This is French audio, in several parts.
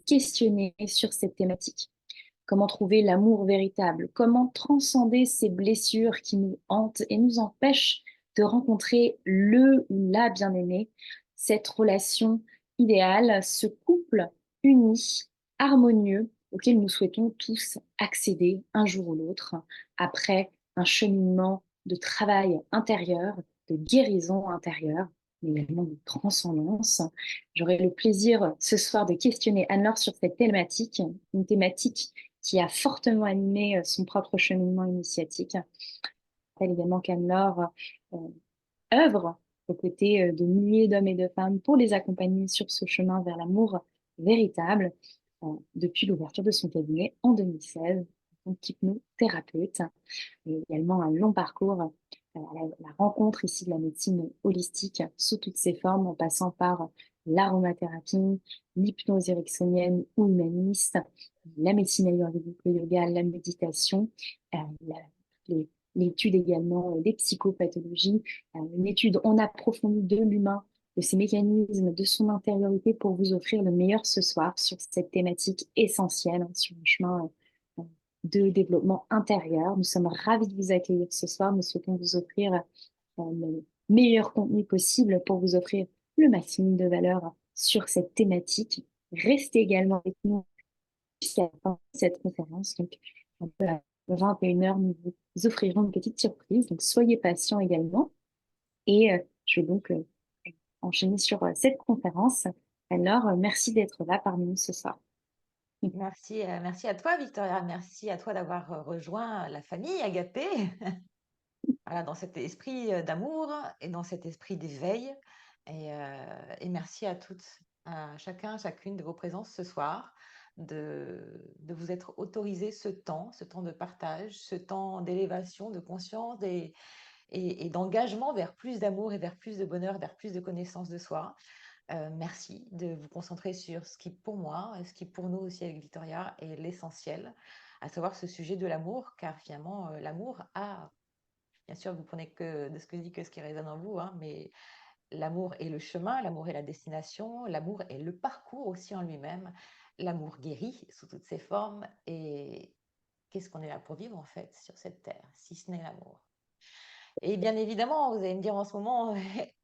questionner sur cette thématique. Comment trouver l'amour véritable? Comment transcender ces blessures qui nous hantent et nous empêchent de rencontrer le ou la bien-aimée, cette relation idéale, ce couple uni, harmonieux, auquel nous souhaitons tous accéder un jour ou l'autre, après un cheminement de travail intérieur, de guérison intérieure, mais également de transcendance. J'aurai le plaisir ce soir de questionner Anne-Laure sur cette thématique, une thématique qui a fortement animé son propre cheminement initiatique. Je rappelle également qu'Anne-Laure euh, œuvre aux côtés de milliers d'hommes et de femmes pour les accompagner sur ce chemin vers l'amour véritable depuis l'ouverture de son cabinet en 2016, en tant qu'hypnothérapeute, et également un long parcours la rencontre ici de la médecine holistique sous toutes ses formes, en passant par l'aromathérapie, l'hypnose ericksonienne ou humaniste, la médecine ayurvédique, le yoga, la méditation, euh, la- les- l'étude également des psychopathologies, une étude en approfondie de l'humain, de ses mécanismes, de son intériorité pour vous offrir le meilleur ce soir sur cette thématique essentielle, sur un chemin de développement intérieur. Nous sommes ravis de vous accueillir ce soir. Nous souhaitons vous offrir le meilleur contenu possible pour vous offrir le maximum de valeur sur cette thématique. Restez également avec nous jusqu'à la fin de cette conférence. Donc, un peu à 21 heures, nous vous offrirons une petite surprise. Donc, soyez patients également. Et je vais donc enchaîner sur cette conférence. Alors, merci d'être là parmi nous ce soir. Merci à toi, Victoria. Merci à toi d'avoir rejoint la famille Agapé, voilà, dans cet esprit d'amour et dans cet esprit d'éveil. Et merci à toutes, à chacun, chacune de vos présences ce soir, de vous être autorisé ce temps de partage, ce temps d'élévation, de conscience et d'engagement vers plus d'amour et vers plus de bonheur, vers plus de connaissance de soi. Merci de vous concentrer sur ce qui, pour moi, et ce qui, pour nous aussi avec Victoria, est l'essentiel, à savoir ce sujet de l'amour, car finalement, l'amour a, bien sûr, vous prenez que de ce que je dis que ce qui résonne en vous, hein, mais l'amour est le chemin, l'amour est la destination, l'amour est le parcours aussi en lui-même, l'amour guérit sous toutes ses formes, et qu'est-ce qu'on est là pour vivre en fait sur cette terre, si ce n'est l'amour? Et bien évidemment, vous allez me dire en ce moment,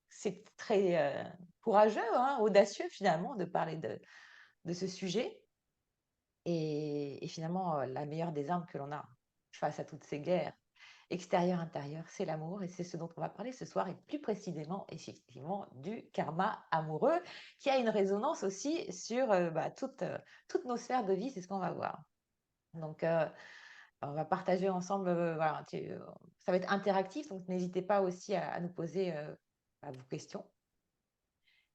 c'est très courageux, hein, audacieux finalement de parler de ce sujet. Et finalement, la meilleure des armes que l'on a face à toutes ces guerres extérieures, intérieures, c'est l'amour. Et c'est ce dont on va parler ce soir, et plus précisément, effectivement, du karma amoureux, qui a une résonance aussi sur toutes nos sphères de vie, c'est ce qu'on va voir. Donc, on va partager ensemble, voilà, ça va être interactif, donc n'hésitez pas aussi à nous poser vos questions.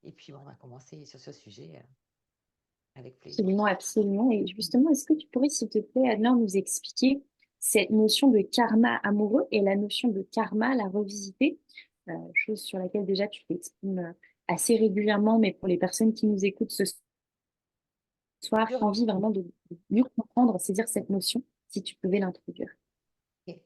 Et puis, bon, on va commencer sur ce sujet avec plaisir. Absolument, absolument. Et justement, est-ce que tu pourrais, s'il te plaît, Adrien, nous expliquer cette notion de karma amoureux et la notion de karma, la revisiter, chose sur laquelle déjà tu t'exprimes assez régulièrement, mais pour les personnes qui nous écoutent ce soir, Sur- envie vraiment de mieux comprendre, saisir cette notion, si tu pouvais l'introduire. Ok.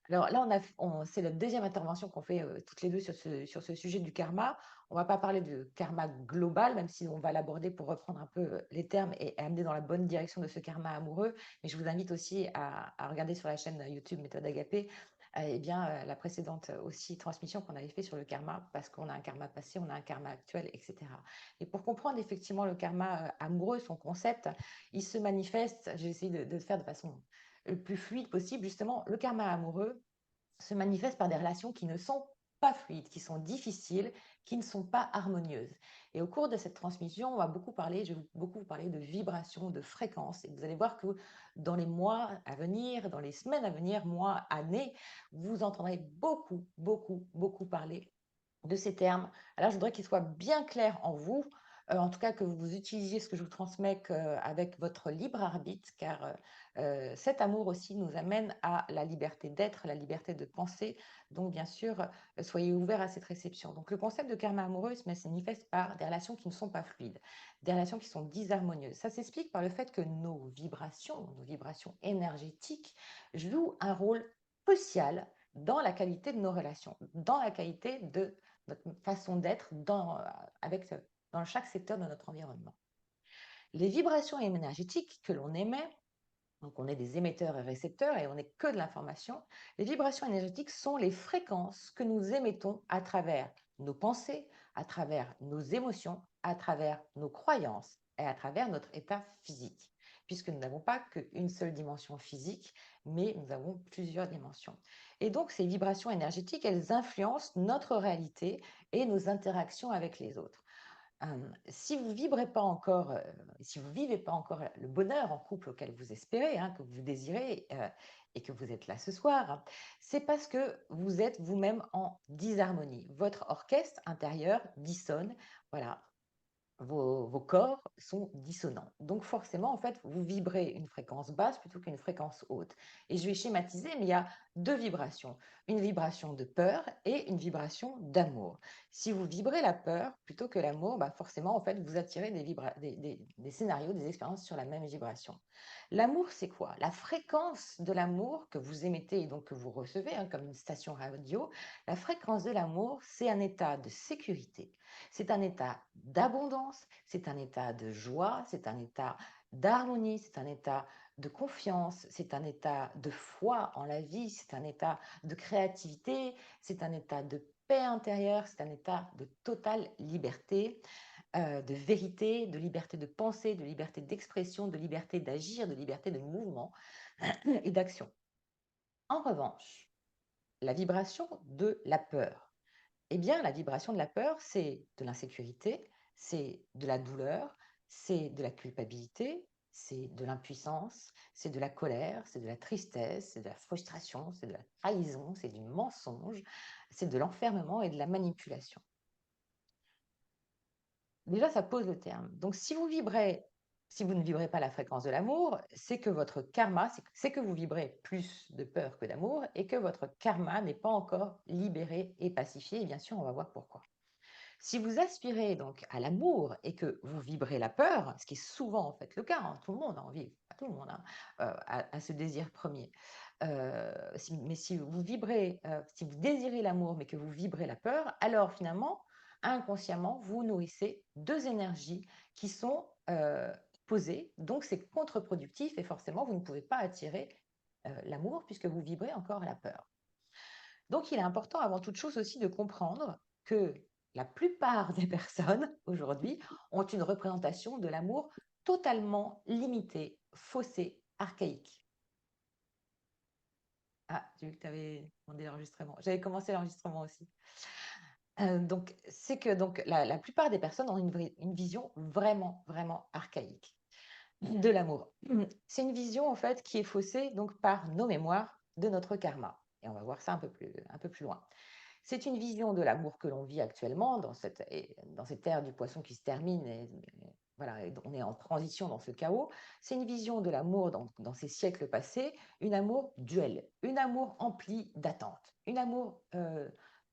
Alors là, c'est la deuxième intervention qu'on fait toutes les deux sur ce sujet du karma. On ne va pas parler de karma global, même si on va l'aborder pour reprendre un peu les termes et amener dans la bonne direction de ce karma amoureux. Mais je vous invite aussi à regarder sur la chaîne YouTube Méthode Agapé la précédente aussi transmission qu'on avait fait sur le karma, parce qu'on a un karma passé, on a un karma actuel, etc. Et pour comprendre effectivement le karma amoureux, son concept, il se manifeste, j'ai essayé de le faire de façon le plus fluide possible, justement, le karma amoureux se manifeste par des relations qui ne sont pas fluides, qui sont difficiles, qui ne sont pas harmonieuses. Et au cours de cette transmission, je vais beaucoup vous parler de vibrations, de fréquences. Et vous allez voir que dans les mois à venir, dans les semaines à venir, mois, années, vous entendrez beaucoup, beaucoup, beaucoup parler de ces termes. Alors, je voudrais qu'ils soient bien clairs en vous, en tout cas que vous utilisiez ce que je vous transmets avec votre libre arbitre, car cet amour aussi nous amène à la liberté d'être, la liberté de penser. Donc, bien sûr, soyez ouverts à cette réception. Donc, le concept de karma amoureux se manifeste par des relations qui ne sont pas fluides, des relations qui sont disharmonieuses. Ça s'explique par le fait que nos vibrations énergétiques, jouent un rôle crucial dans la qualité de nos relations, dans la qualité de notre façon d'être dans chaque secteur de notre environnement. Les vibrations énergétiques que l'on émet, donc on est des émetteurs et récepteurs et on n'est que de l'information, les vibrations énergétiques sont les fréquences que nous émettons à travers nos pensées, à travers nos émotions, à travers nos croyances et à travers notre état physique, puisque nous n'avons pas qu'une seule dimension physique, mais nous avons plusieurs dimensions. Et donc ces vibrations énergétiques, elles influencent notre réalité et nos interactions avec les autres. Si vous vibrez pas encore, si vous vivez pas encore le bonheur en couple auquel vous espérez, hein, que vous désirez, et que vous êtes là ce soir, c'est parce que vous êtes vous-même en disharmonie. Votre orchestre intérieur dissonne, voilà, vos corps sont dissonants. Donc forcément, en fait, vous vibrez une fréquence basse plutôt qu'une fréquence haute. Et je vais schématiser, mais il y a deux vibrations. Une vibration de peur et une vibration d'amour. Si vous vibrez la peur plutôt que l'amour, bah forcément, en fait, vous attirez des scénarios, des expériences sur la même vibration. L'amour, c'est quoi? La fréquence de l'amour que vous émettez et donc que vous recevez, hein, comme une station radio, la fréquence de l'amour, c'est un état de sécurité, c'est un état d'abondance, c'est un état de joie, c'est un état d'harmonie, c'est un état de confiance, c'est un état de foi en la vie, c'est un état de créativité, c'est un état de paix intérieure, c'est un état de totale liberté, de vérité, de liberté de penser, de liberté d'expression, de liberté d'agir, de liberté de mouvement et d'action. En revanche, la vibration de la peur, eh bien, la vibration de la peur, c'est de l'insécurité, c'est de la douleur, c'est de la culpabilité, c'est de l'impuissance, c'est de la colère, c'est de la tristesse, c'est de la frustration, c'est de la trahison, c'est du mensonge, c'est de l'enfermement et de la manipulation. Déjà, ça pose le terme. Donc, si vous ne vibrez pas la fréquence de l'amour, c'est que votre karma, c'est que vous vibrez plus de peur que d'amour et que votre karma n'est pas encore libéré et pacifié. Et bien sûr, on va voir pourquoi. Si vous aspirez donc à l'amour et que vous vibrez la peur, ce qui est souvent en fait le cas, hein, tout le monde a envie, pas tout le monde, hein, à ce désir premier. Mais si vous vibrez, si vous désirez l'amour mais que vous vibrez la peur, alors finalement, inconsciemment, vous nourrissez deux énergies qui sont posées, donc c'est contre-productif et forcément vous ne pouvez pas attirer l'amour puisque vous vibrez encore la peur. Donc, il est important avant toute chose aussi de comprendre que la plupart des personnes aujourd'hui ont une représentation de l'amour totalement limitée, faussée, archaïque. Ah, j'ai vu que tu avais demandé l'enregistrement. J'avais commencé l'enregistrement aussi. Donc, c'est que la plupart des personnes ont une vision vraiment, vraiment archaïque de l'amour. C'est une vision en fait qui est faussée donc par nos mémoires de notre karma. Et on va voir ça un peu plus loin. C'est une vision de l'amour que l'on vit actuellement dans cette ère du poisson qui se termine. Voilà, on est en transition dans ce chaos. C'est une vision de l'amour dans ces siècles passés, une amour duel, une amour empli d'attentes, une amour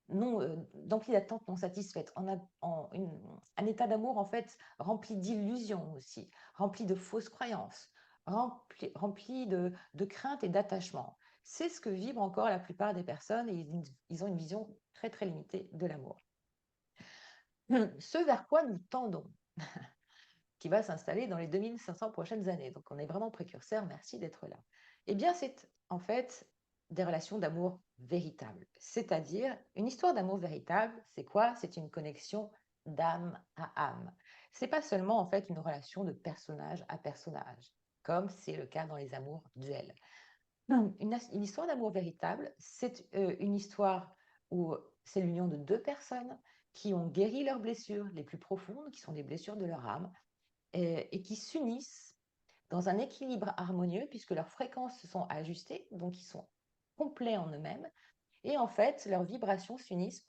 d'empli d'attentes non satisfaites, un état d'amour en fait rempli d'illusions aussi, rempli de fausses croyances, rempli de craintes et d'attachements. C'est ce que vivent encore la plupart des personnes et ils ont une vision très très limitée de l'amour. Ce vers quoi nous tendons, qui va s'installer dans les 2500 prochaines années. Donc on est vraiment précurseur, merci d'être là. Eh bien c'est en fait des relations d'amour véritables. C'est-à-dire, une histoire d'amour véritable, c'est quoi? C'est une connexion d'âme à âme. C'est pas seulement en fait une relation de personnage à personnage, comme c'est le cas dans les amours duels. Une histoire d'amour véritable, c'est une histoire où c'est l'union de deux personnes qui ont guéri leurs blessures les plus profondes, qui sont des blessures de leur âme, et qui s'unissent dans un équilibre harmonieux puisque leurs fréquences se sont ajustées, donc ils sont complets en eux-mêmes, et en fait leurs vibrations s'unissent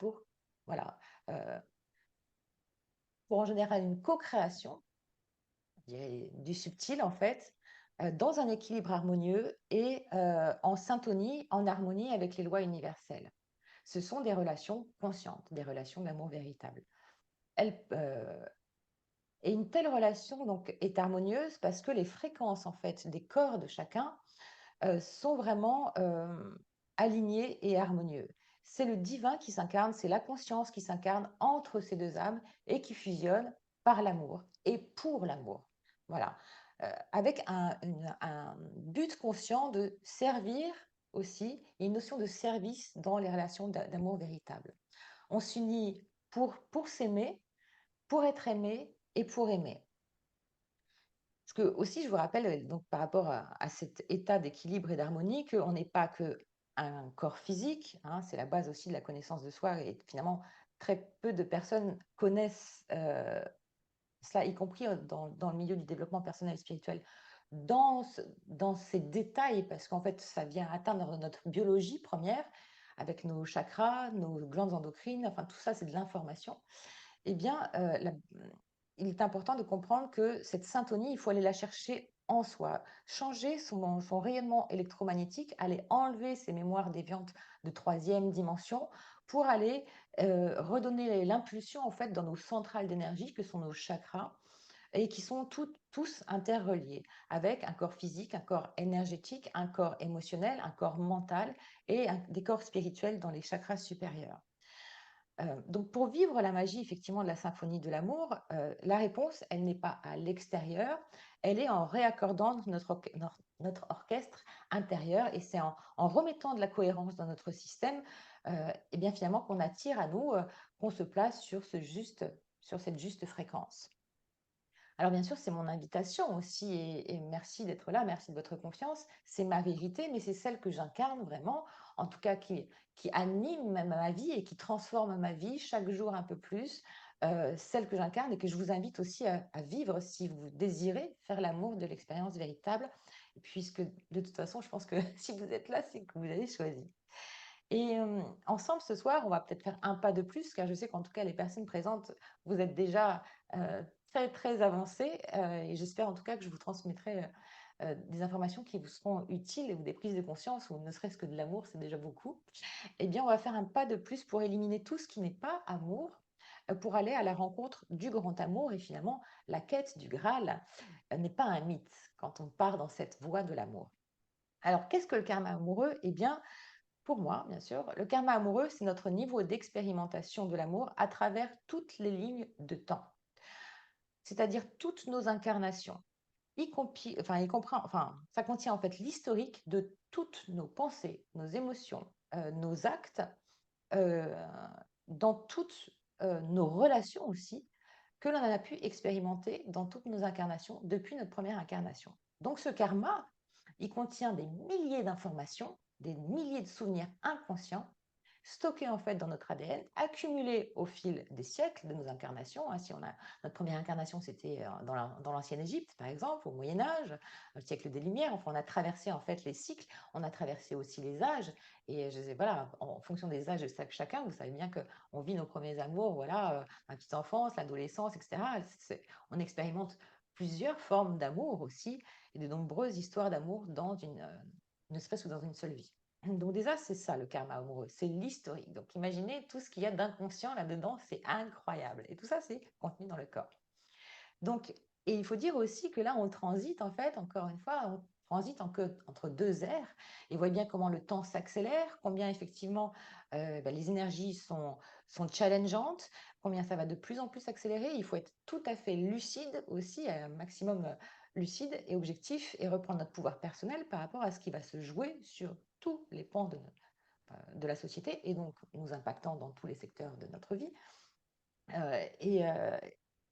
voilà, euh, pour en général une co-création du subtil en fait, dans un équilibre harmonieux et en syntonie, en harmonie avec les lois universelles. Ce sont des relations conscientes, des relations d'amour véritable. Et une telle relation donc est harmonieuse parce que les fréquences en fait des corps de chacun sont vraiment alignées et harmonieux. C'est le divin qui s'incarne, c'est la conscience qui s'incarne entre ces deux âmes et qui fusionne par l'amour et pour l'amour. Voilà. Avec un but conscient de servir aussi, et une notion de service dans les relations d'amour véritable. On s'unit pour s'aimer, pour être aimé et pour aimer. Parce que aussi, je vous rappelle, donc, par rapport à cet état d'équilibre et d'harmonie, qu'on n'est pas qu'un corps physique, hein, c'est la base aussi de la connaissance de soi, et finalement, très peu de personnes connaissent cela, y compris dans le milieu du développement personnel et spirituel, dans ces détails, parce qu'en fait, ça vient atteindre notre biologie première, avec nos chakras, nos glandes endocrines, enfin tout ça, c'est de l'information. Eh bien, il est important de comprendre que cette syntonie, il faut aller la chercher en soi, changer son rayonnement électromagnétique, aller enlever ces mémoires déviantes de troisième dimension pour aller redonner l'impulsion en fait dans nos centrales d'énergie que sont nos chakras et qui sont tous interreliés avec un corps physique, un corps énergétique, un corps émotionnel, un corps mental et des corps spirituels dans les chakras supérieurs. Donc pour vivre la magie effectivement de la symphonie de l'amour, la réponse, elle n'est pas à l'extérieur, elle est en réaccordant notre orchestre intérieur, et c'est en remettant de la cohérence dans notre système, et bien finalement qu'on attire à nous, qu'on se place sur cette juste fréquence. Alors bien sûr, c'est mon invitation aussi, et merci d'être là, merci de votre confiance. C'est ma vérité, mais c'est celle que j'incarne vraiment, en tout cas qui anime ma vie et qui transforme ma vie chaque jour un peu plus, celle que j'incarne et que je vous invite aussi à vivre si vous désirez faire l'amour de l'expérience véritable, puisque de toute façon, je pense que si vous êtes là, c'est que vous avez choisi. Et ensemble, ce soir, on va peut-être faire un pas de plus, car je sais qu'en tout cas, les personnes présentes, vous êtes déjà très, très avancées. Et j'espère en tout cas que je vous transmettrai des informations qui vous seront utiles, ou des prises de conscience, ou ne serait-ce que de l'amour, c'est déjà beaucoup. Eh bien, on va faire un pas de plus pour éliminer tout ce qui n'est pas amour, pour aller à la rencontre du grand amour. Et finalement, la quête du Graal n'est pas un mythe quand on part dans cette voie de l'amour. Alors, qu'est-ce que le karma amoureux? Eh bien, pour moi, bien sûr, le karma amoureux, c'est notre niveau d'expérimentation de l'amour à travers toutes les lignes de temps, c'est-à-dire toutes nos incarnations. Ça contient en fait l'historique de toutes nos pensées, nos émotions, nos actes, euh, dans toutes nos relations aussi, que l'on a pu expérimenter dans toutes nos incarnations depuis notre première incarnation. Donc ce karma, il contient des milliers d'informations, des milliers de souvenirs inconscients, stockés en fait dans notre ADN, accumulés au fil des siècles de nos incarnations. Si on a notre première incarnation, c'était dans l'ancienne Égypte, par exemple, au Moyen Âge, le siècle des Lumières. Enfin, on a traversé en fait les cycles, on a traversé aussi les âges. Et voilà, en fonction des âges de chacun, vous savez bien qu'on vit nos premiers amours, voilà, la petite enfance, l'adolescence, etc. On expérimente plusieurs formes d'amour aussi, et de nombreuses histoires d'amour dans une espèce ou dans une seule vie. Donc déjà, c'est ça le karma amoureux, c'est l'historique. Donc imaginez tout ce qu'il y a d'inconscient là-dedans, c'est incroyable. Et tout ça, c'est contenu dans le corps. Donc, et il faut dire aussi que là, on transite, en fait, encore une fois, on transite entre deux ères, et voit bien comment le temps s'accélère, combien effectivement les énergies sont challengeantes, combien ça va de plus en plus accélérer. Il faut être tout à fait lucide aussi, un maximum lucide et objectif, et reprendre notre pouvoir personnel par rapport à ce qui va se jouer sur tous les pans de la société, et donc nous impactant dans tous les secteurs de notre vie. Euh, et, euh,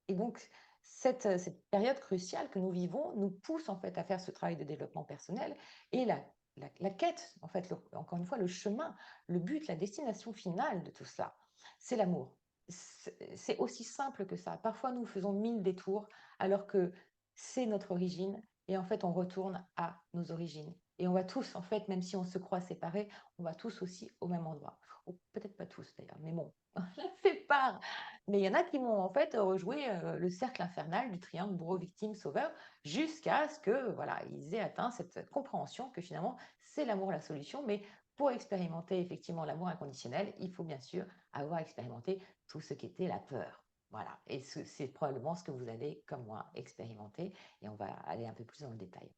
et donc, cette période cruciale que nous vivons nous pousse en fait à faire ce travail de développement personnel, et la quête, en fait, encore une fois, le chemin, le but, la destination finale de tout cela, c'est l'amour. C'est aussi simple que ça. Parfois, nous faisons 1000 détours alors que c'est notre origine, et en fait, on retourne à nos origines. Et on va tous, en fait, même si on se croit séparés, on va tous aussi au même endroit. Ou peut-être pas tous d'ailleurs, mais bon, on fait part. Mais il y en a qui vont en fait rejouer le cercle infernal du triangle bourreau, victime, sauveur, jusqu'à ce que voilà, ils aient atteint cette compréhension que finalement c'est l'amour la solution. Mais pour expérimenter effectivement l'amour inconditionnel, il faut bien sûr avoir expérimenté tout ce qu'était la peur. Voilà, et c'est probablement ce que vous avez, comme moi, expérimenté, et on va aller un peu plus dans le détail.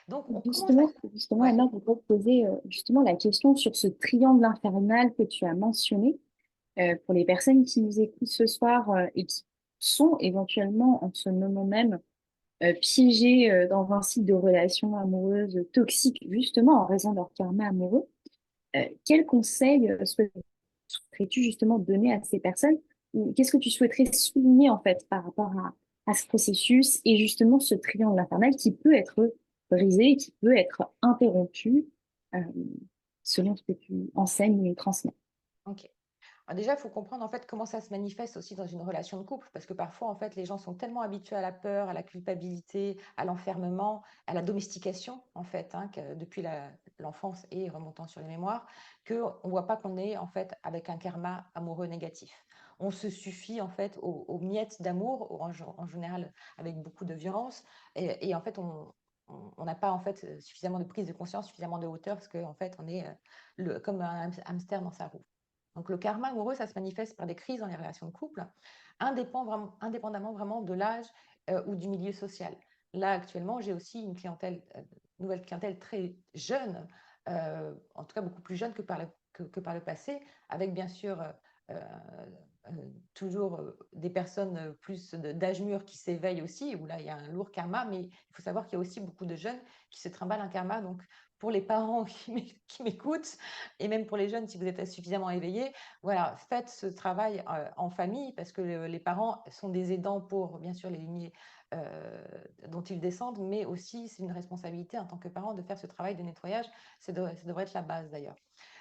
Donc, on commence à... Justement, Ouais. Anna, je voudrais te poser justement la question sur ce triangle infernal que tu as mentionné. Pour les personnes qui nous écoutent ce soir et qui sont éventuellement en ce moment même piégés dans un cycle de relations amoureuses toxiques, justement en raison de leur karma amoureux, quels conseils souhaiterais-tu justement donner à ces personnes ou qu'est-ce que tu souhaiterais souligner en fait par rapport à ce processus et justement ce triangle infernal qui peut être brisé, qui peut être interrompu euh, selon ce que tu enseignes et transmets. Ok. Alors déjà, il faut comprendre en fait comment ça se manifeste aussi dans une relation de couple, parce que parfois en fait les gens sont tellement habitués à la peur, à la culpabilité, à l'enfermement, à la domestication en fait, hein, depuis l'enfance et remontant sur les mémoires, qu'on ne voit pas qu'on est en fait avec un karma amoureux négatif. On se suffit en fait aux miettes d'amour, en général avec beaucoup de violence, et en fait on n'a pas en fait suffisamment de prise de conscience, suffisamment de hauteur, parce qu'en fait on est comme un hamster dans sa roue. Donc le karma amoureux, ça se manifeste par des crises dans les relations de couple, indépendamment vraiment de l'âge ou du milieu social. Là, actuellement, j'ai aussi une nouvelle clientèle très jeune, en tout cas beaucoup plus jeune que par le passé, avec bien sûr euh, euh, toujours des personnes plus d'âge mûr qui s'éveillent aussi, où là, il y a un lourd karma, mais il faut savoir qu'il y a aussi beaucoup de jeunes qui se trimballent un karma. Donc, pour les parents qui m'écoutent, et même pour les jeunes, si vous êtes suffisamment éveillés, voilà, faites ce travail en famille parce que les parents sont des aidants pour, bien sûr, les lignées dont ils descendent, mais aussi c'est une responsabilité en tant que parent de faire ce travail de nettoyage. Ça devrait être la base d'ailleurs.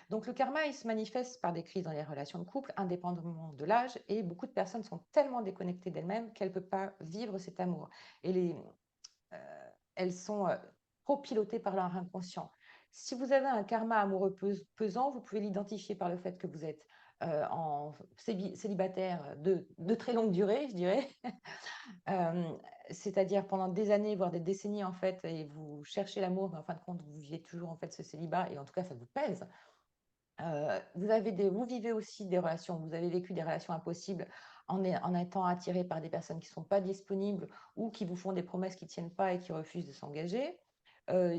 Donc le karma, il se manifeste par des crises dans les relations de couple, indépendamment de l'âge, et beaucoup de personnes sont tellement déconnectées d'elles-mêmes qu'elles ne peuvent pas vivre cet amour. Et elles sont pro-pilotées par leur inconscient. Si vous avez un karma amoureux pesant, vous pouvez l'identifier par le fait que vous êtes célibataire de très longue durée, je dirais, euh, c'est-à-dire pendant des années, voire des décennies en fait, et vous cherchez l'amour, mais en fin de compte, vous vivez toujours en fait ce célibat, et en tout cas, ça vous pèse. Vous vivez aussi des relations, vous avez vécu des relations impossibles en étant attiré par des personnes qui ne sont pas disponibles ou qui vous font des promesses qui ne tiennent pas et qui refusent de s'engager.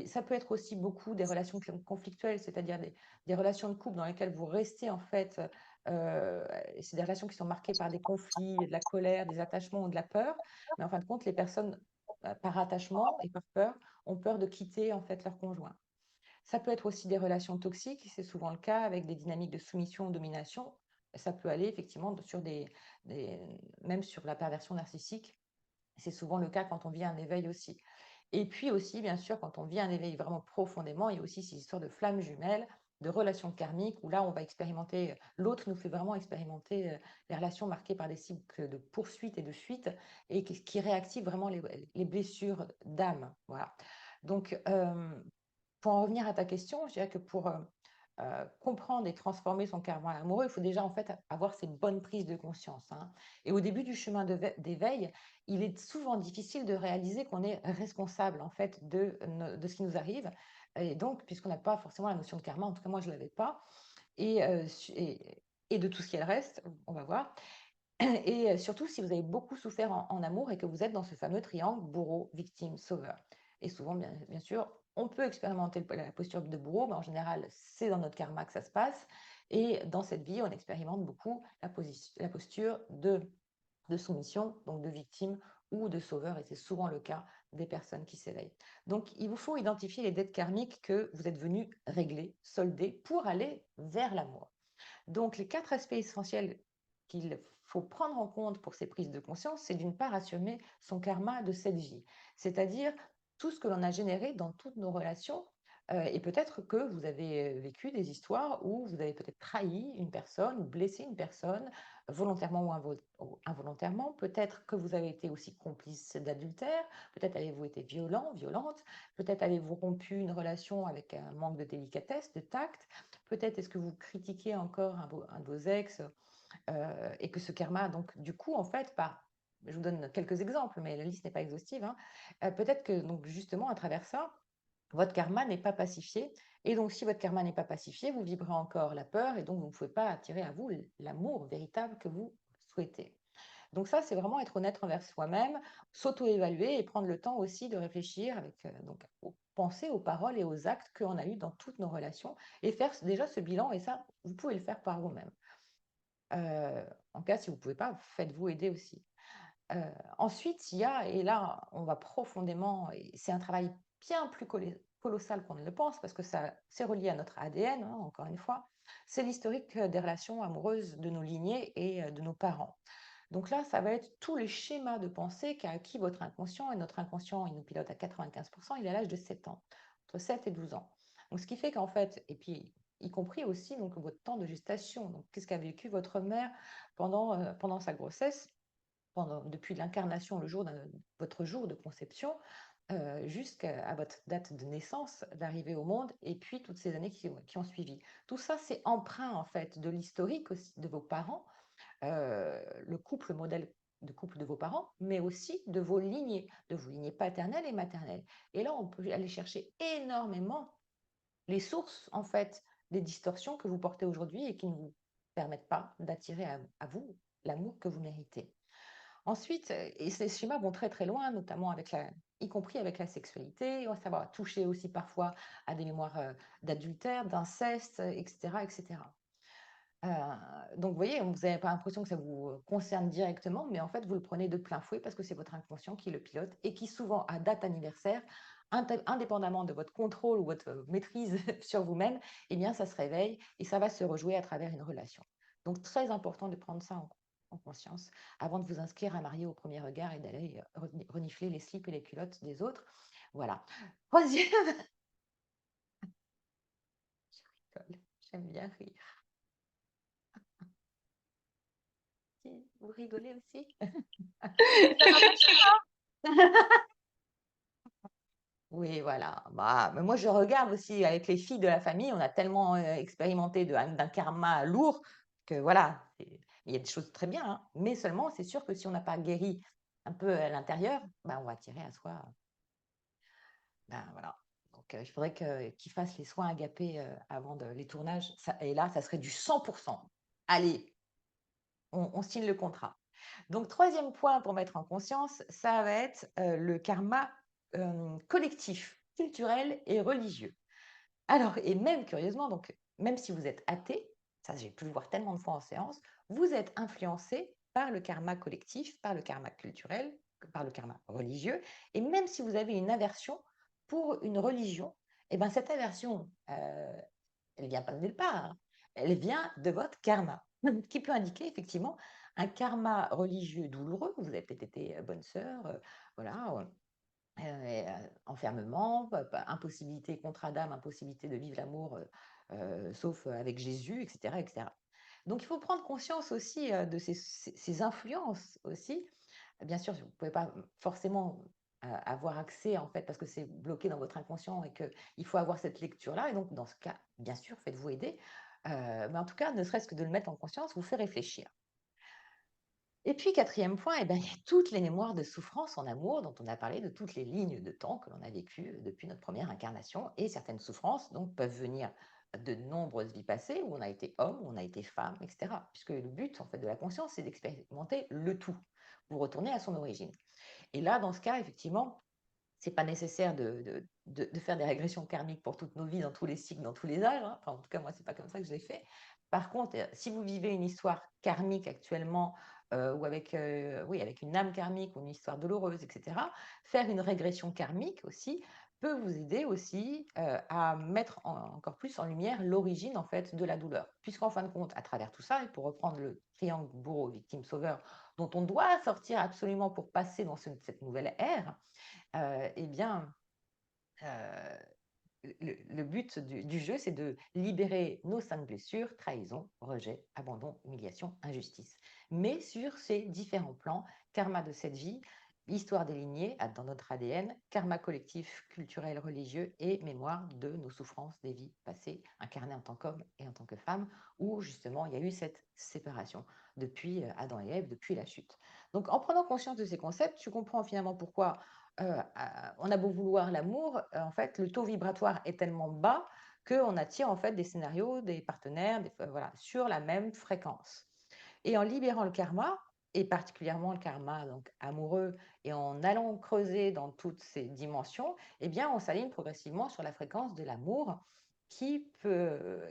Ça peut être aussi beaucoup des relations conflictuelles, c'est-à-dire des relations de couple dans lesquelles vous restez en fait, c'est des relations qui sont marquées par des conflits, de la colère, des attachements ou de la peur. Mais en fin de compte, les personnes, par attachement et par peur, ont peur de quitter en fait leur conjoint. Ça peut être aussi des relations toxiques, c'est souvent le cas avec des dynamiques de soumission ou domination. Ça peut aller effectivement sur des- même sur la perversion narcissique. C'est souvent le cas quand on vit un éveil aussi. Et puis aussi, bien sûr, quand on vit un éveil vraiment profondément, il y a aussi ces histoires de flammes jumelles, de relations karmiques, où là, on va expérimenter, l'autre nous fait vraiment expérimenter les relations marquées par des cycles de poursuite et de fuite, et qui réactivent vraiment les blessures d'âme. Voilà. Donc, pour en revenir à ta question, je dirais que pour comprendre et transformer son karma amoureux, il faut déjà en fait avoir ces bonnes prises de conscience, hein. Et au début du chemin d'éveil, il est souvent difficile de réaliser qu'on est responsable en fait de ce qui nous arrive. Et donc, puisqu'on n'a pas forcément la notion de karma, en tout cas moi je ne l'avais pas, et, et de tout ce qui est le reste, on va voir. Et surtout si vous avez beaucoup souffert en amour et que vous êtes dans ce fameux triangle bourreau, victime, sauveur. Et souvent, bien sûr, on peut expérimenter la posture de bourreau, mais en général, c'est dans notre karma que ça se passe. Et dans cette vie, on expérimente beaucoup la posture de soumission, donc de victime ou de sauveur. Et c'est souvent le cas des personnes qui s'éveillent. Donc, il vous faut identifier les dettes karmiques que vous êtes venu régler, solder, pour aller vers l'amour. Donc, les 4 aspects essentiels qu'il faut prendre en compte pour ces prises de conscience, c'est d'une part assumer son karma de cette vie, c'est-à-dire tout ce que l'on a généré dans toutes nos relations. Et peut-être que vous avez vécu des histoires où vous avez peut-être trahi une personne ou blessé une personne volontairement ou involontairement. Peut-être que vous avez été aussi complice d'adultère. Peut-être avez-vous été violent, violente. Peut-être avez-vous rompu une relation avec un manque de délicatesse, de tact. Peut-être est-ce que vous critiquez encore un de vos ex et que ce karma, donc du coup, en fait, je vous donne quelques exemples, mais la liste n'est pas exhaustive, hein. Peut-être que donc justement, à travers ça, votre karma n'est pas pacifié. Et donc, si votre karma n'est pas pacifié, vous vibrez encore la peur et donc vous ne pouvez pas attirer à vous l'amour véritable que vous souhaitez. Donc ça, c'est vraiment être honnête envers soi-même, s'auto-évaluer et prendre le temps aussi de réfléchir avec donc penser aux paroles et aux actes qu'on a eus dans toutes nos relations et faire déjà ce bilan. Et ça, vous pouvez le faire par vous-même. En cas, si vous ne pouvez pas, faites-vous aider aussi. Euh, Ensuite, il y a, et là, on va profondément, et c'est un travail bien plus colossal qu'on ne le pense, parce que ça, c'est relié à notre ADN, hein, encore une fois, c'est l'historique des relations amoureuses de nos lignées et de nos parents. Donc là, ça va être tous les schémas de pensée qu'a acquis votre inconscient, et notre inconscient, il nous pilote à 95%, il est à l'âge de 7 ans, entre 7 et 12 ans. Donc ce qui fait qu'en fait, et puis y compris aussi donc, votre temps de gestation, donc qu'est-ce qu'a vécu votre mère pendant sa grossesse, depuis l'incarnation, votre jour de conception, jusqu'à votre date de naissance, d'arrivée au monde, et puis toutes ces années qui ont suivi. Tout ça, c'est empreint en fait de l'historique aussi de vos parents, le couple modèle de couple de vos parents, mais aussi de vos lignées paternelles et maternelles. Et là, on peut aller chercher énormément les sources en fait des distorsions que vous portez aujourd'hui et qui ne vous permettent pas d'attirer à vous l'amour que vous méritez. Ensuite, et ces schémas vont très très loin, notamment y compris avec la sexualité. Ça va toucher aussi parfois à des mémoires d'adultère, d'inceste, etc., etc. Donc, vous voyez, vous n'avez pas l'impression que ça vous concerne directement, mais en fait, vous le prenez de plein fouet parce que c'est votre inconscient qui le pilote et qui, souvent, à date anniversaire, indépendamment de votre contrôle ou votre maîtrise sur vous-même, eh bien, ça se réveille et ça va se rejouer à travers une relation. Donc, très important de prendre ça en conscience avant de vous inscrire à marier au premier regard et d'aller renifler les slips et les culottes des autres. Voilà. Troisième, je rigole, j'aime bien rire. Vous rigolez aussi? Mais ça n'empêche pas. Oui, voilà. Bah, mais moi, je regarde aussi avec les filles de la famille, on a tellement expérimenté d'un karma lourd que voilà, il y a des choses très bien, hein, mais seulement, c'est sûr que si on n'a pas guéri un peu à l'intérieur, bah, on va tirer à soi. Ben, voilà. Donc, il faudrait qu'ils fassent les soins agapés avant les tournages. Et là, ça serait du 100%. Allez, on signe le contrat. Donc, troisième point pour mettre en conscience, ça va être le karma collectif, culturel et religieux. Alors, et même curieusement, donc, même si vous êtes athée, ça j'ai pu le voir tellement de fois en séance, vous êtes influencé par le karma collectif, par le karma culturel, par le karma religieux, et même si vous avez une aversion pour une religion, eh ben, cette aversion, elle vient pas de nulle part, hein. Elle vient de votre karma, qui peut indiquer effectivement un karma religieux douloureux. Vous avez peut-être été bonne sœur, voilà, enfermement, impossibilité, contrat d'âme, impossibilité de vivre l'amour, sauf avec Jésus, etc., etc. Donc il faut prendre conscience aussi de ces influences aussi. Bien sûr, vous ne pouvez pas forcément avoir accès, en fait, parce que c'est bloqué dans votre inconscient et qu'il faut avoir cette lecture-là. Et donc, dans ce cas, bien sûr, faites-vous aider. Mais en tout cas, ne serait-ce que de le mettre en conscience, vous fait réfléchir. Et puis, quatrième point, eh ben, il y a toutes les mémoires de souffrance en amour dont on a parlé, de toutes les lignes de temps que l'on a vécues depuis notre première incarnation. Et certaines souffrances donc, peuvent venir de nombreuses vies passées où on a été homme, où on a été femme, etc. Puisque le but en fait, de la conscience, c'est d'expérimenter le tout pour retourner à son origine. Et là, dans ce cas, effectivement, c'est pas nécessaire de faire des régressions karmiques pour toutes nos vies, dans tous les cycles, dans tous les âges, hein. Enfin, en tout cas, moi, c'est pas comme ça que je l'ai fait. Par contre, si vous vivez une histoire karmique actuellement, ou oui, avec une âme karmique ou une histoire douloureuse, etc., faire une régression karmique aussi peut vous aider aussi à mettre encore plus en lumière l'origine en fait de la douleur. Puisqu'en fin de compte, à travers tout ça, et pour reprendre le triangle bourreau, victime, sauveur, dont on doit sortir absolument pour passer dans cette nouvelle ère, eh bien, le but du jeu, c'est de libérer nos 5 blessures, trahison, rejet, abandon, humiliation, injustice. Mais sur ces différents plans, karma de cette vie, histoire des lignées dans notre ADN, karma collectif, culturel, religieux et mémoire de nos souffrances des vies passées, incarnées en tant qu'homme et en tant que femme, où justement il y a eu cette séparation depuis Adam et Ève, depuis la chute. Donc en prenant conscience de ces concepts, tu comprends finalement pourquoi on a beau vouloir l'amour, en fait, le taux vibratoire est tellement bas qu'on attire en fait des scénarios, des partenaires, voilà, sur la même fréquence. Et en libérant le karma, et particulièrement le karma donc amoureux, et en allant creuser dans toutes ces dimensions, eh bien, on s'aligne progressivement sur la fréquence de l'amour qui peut,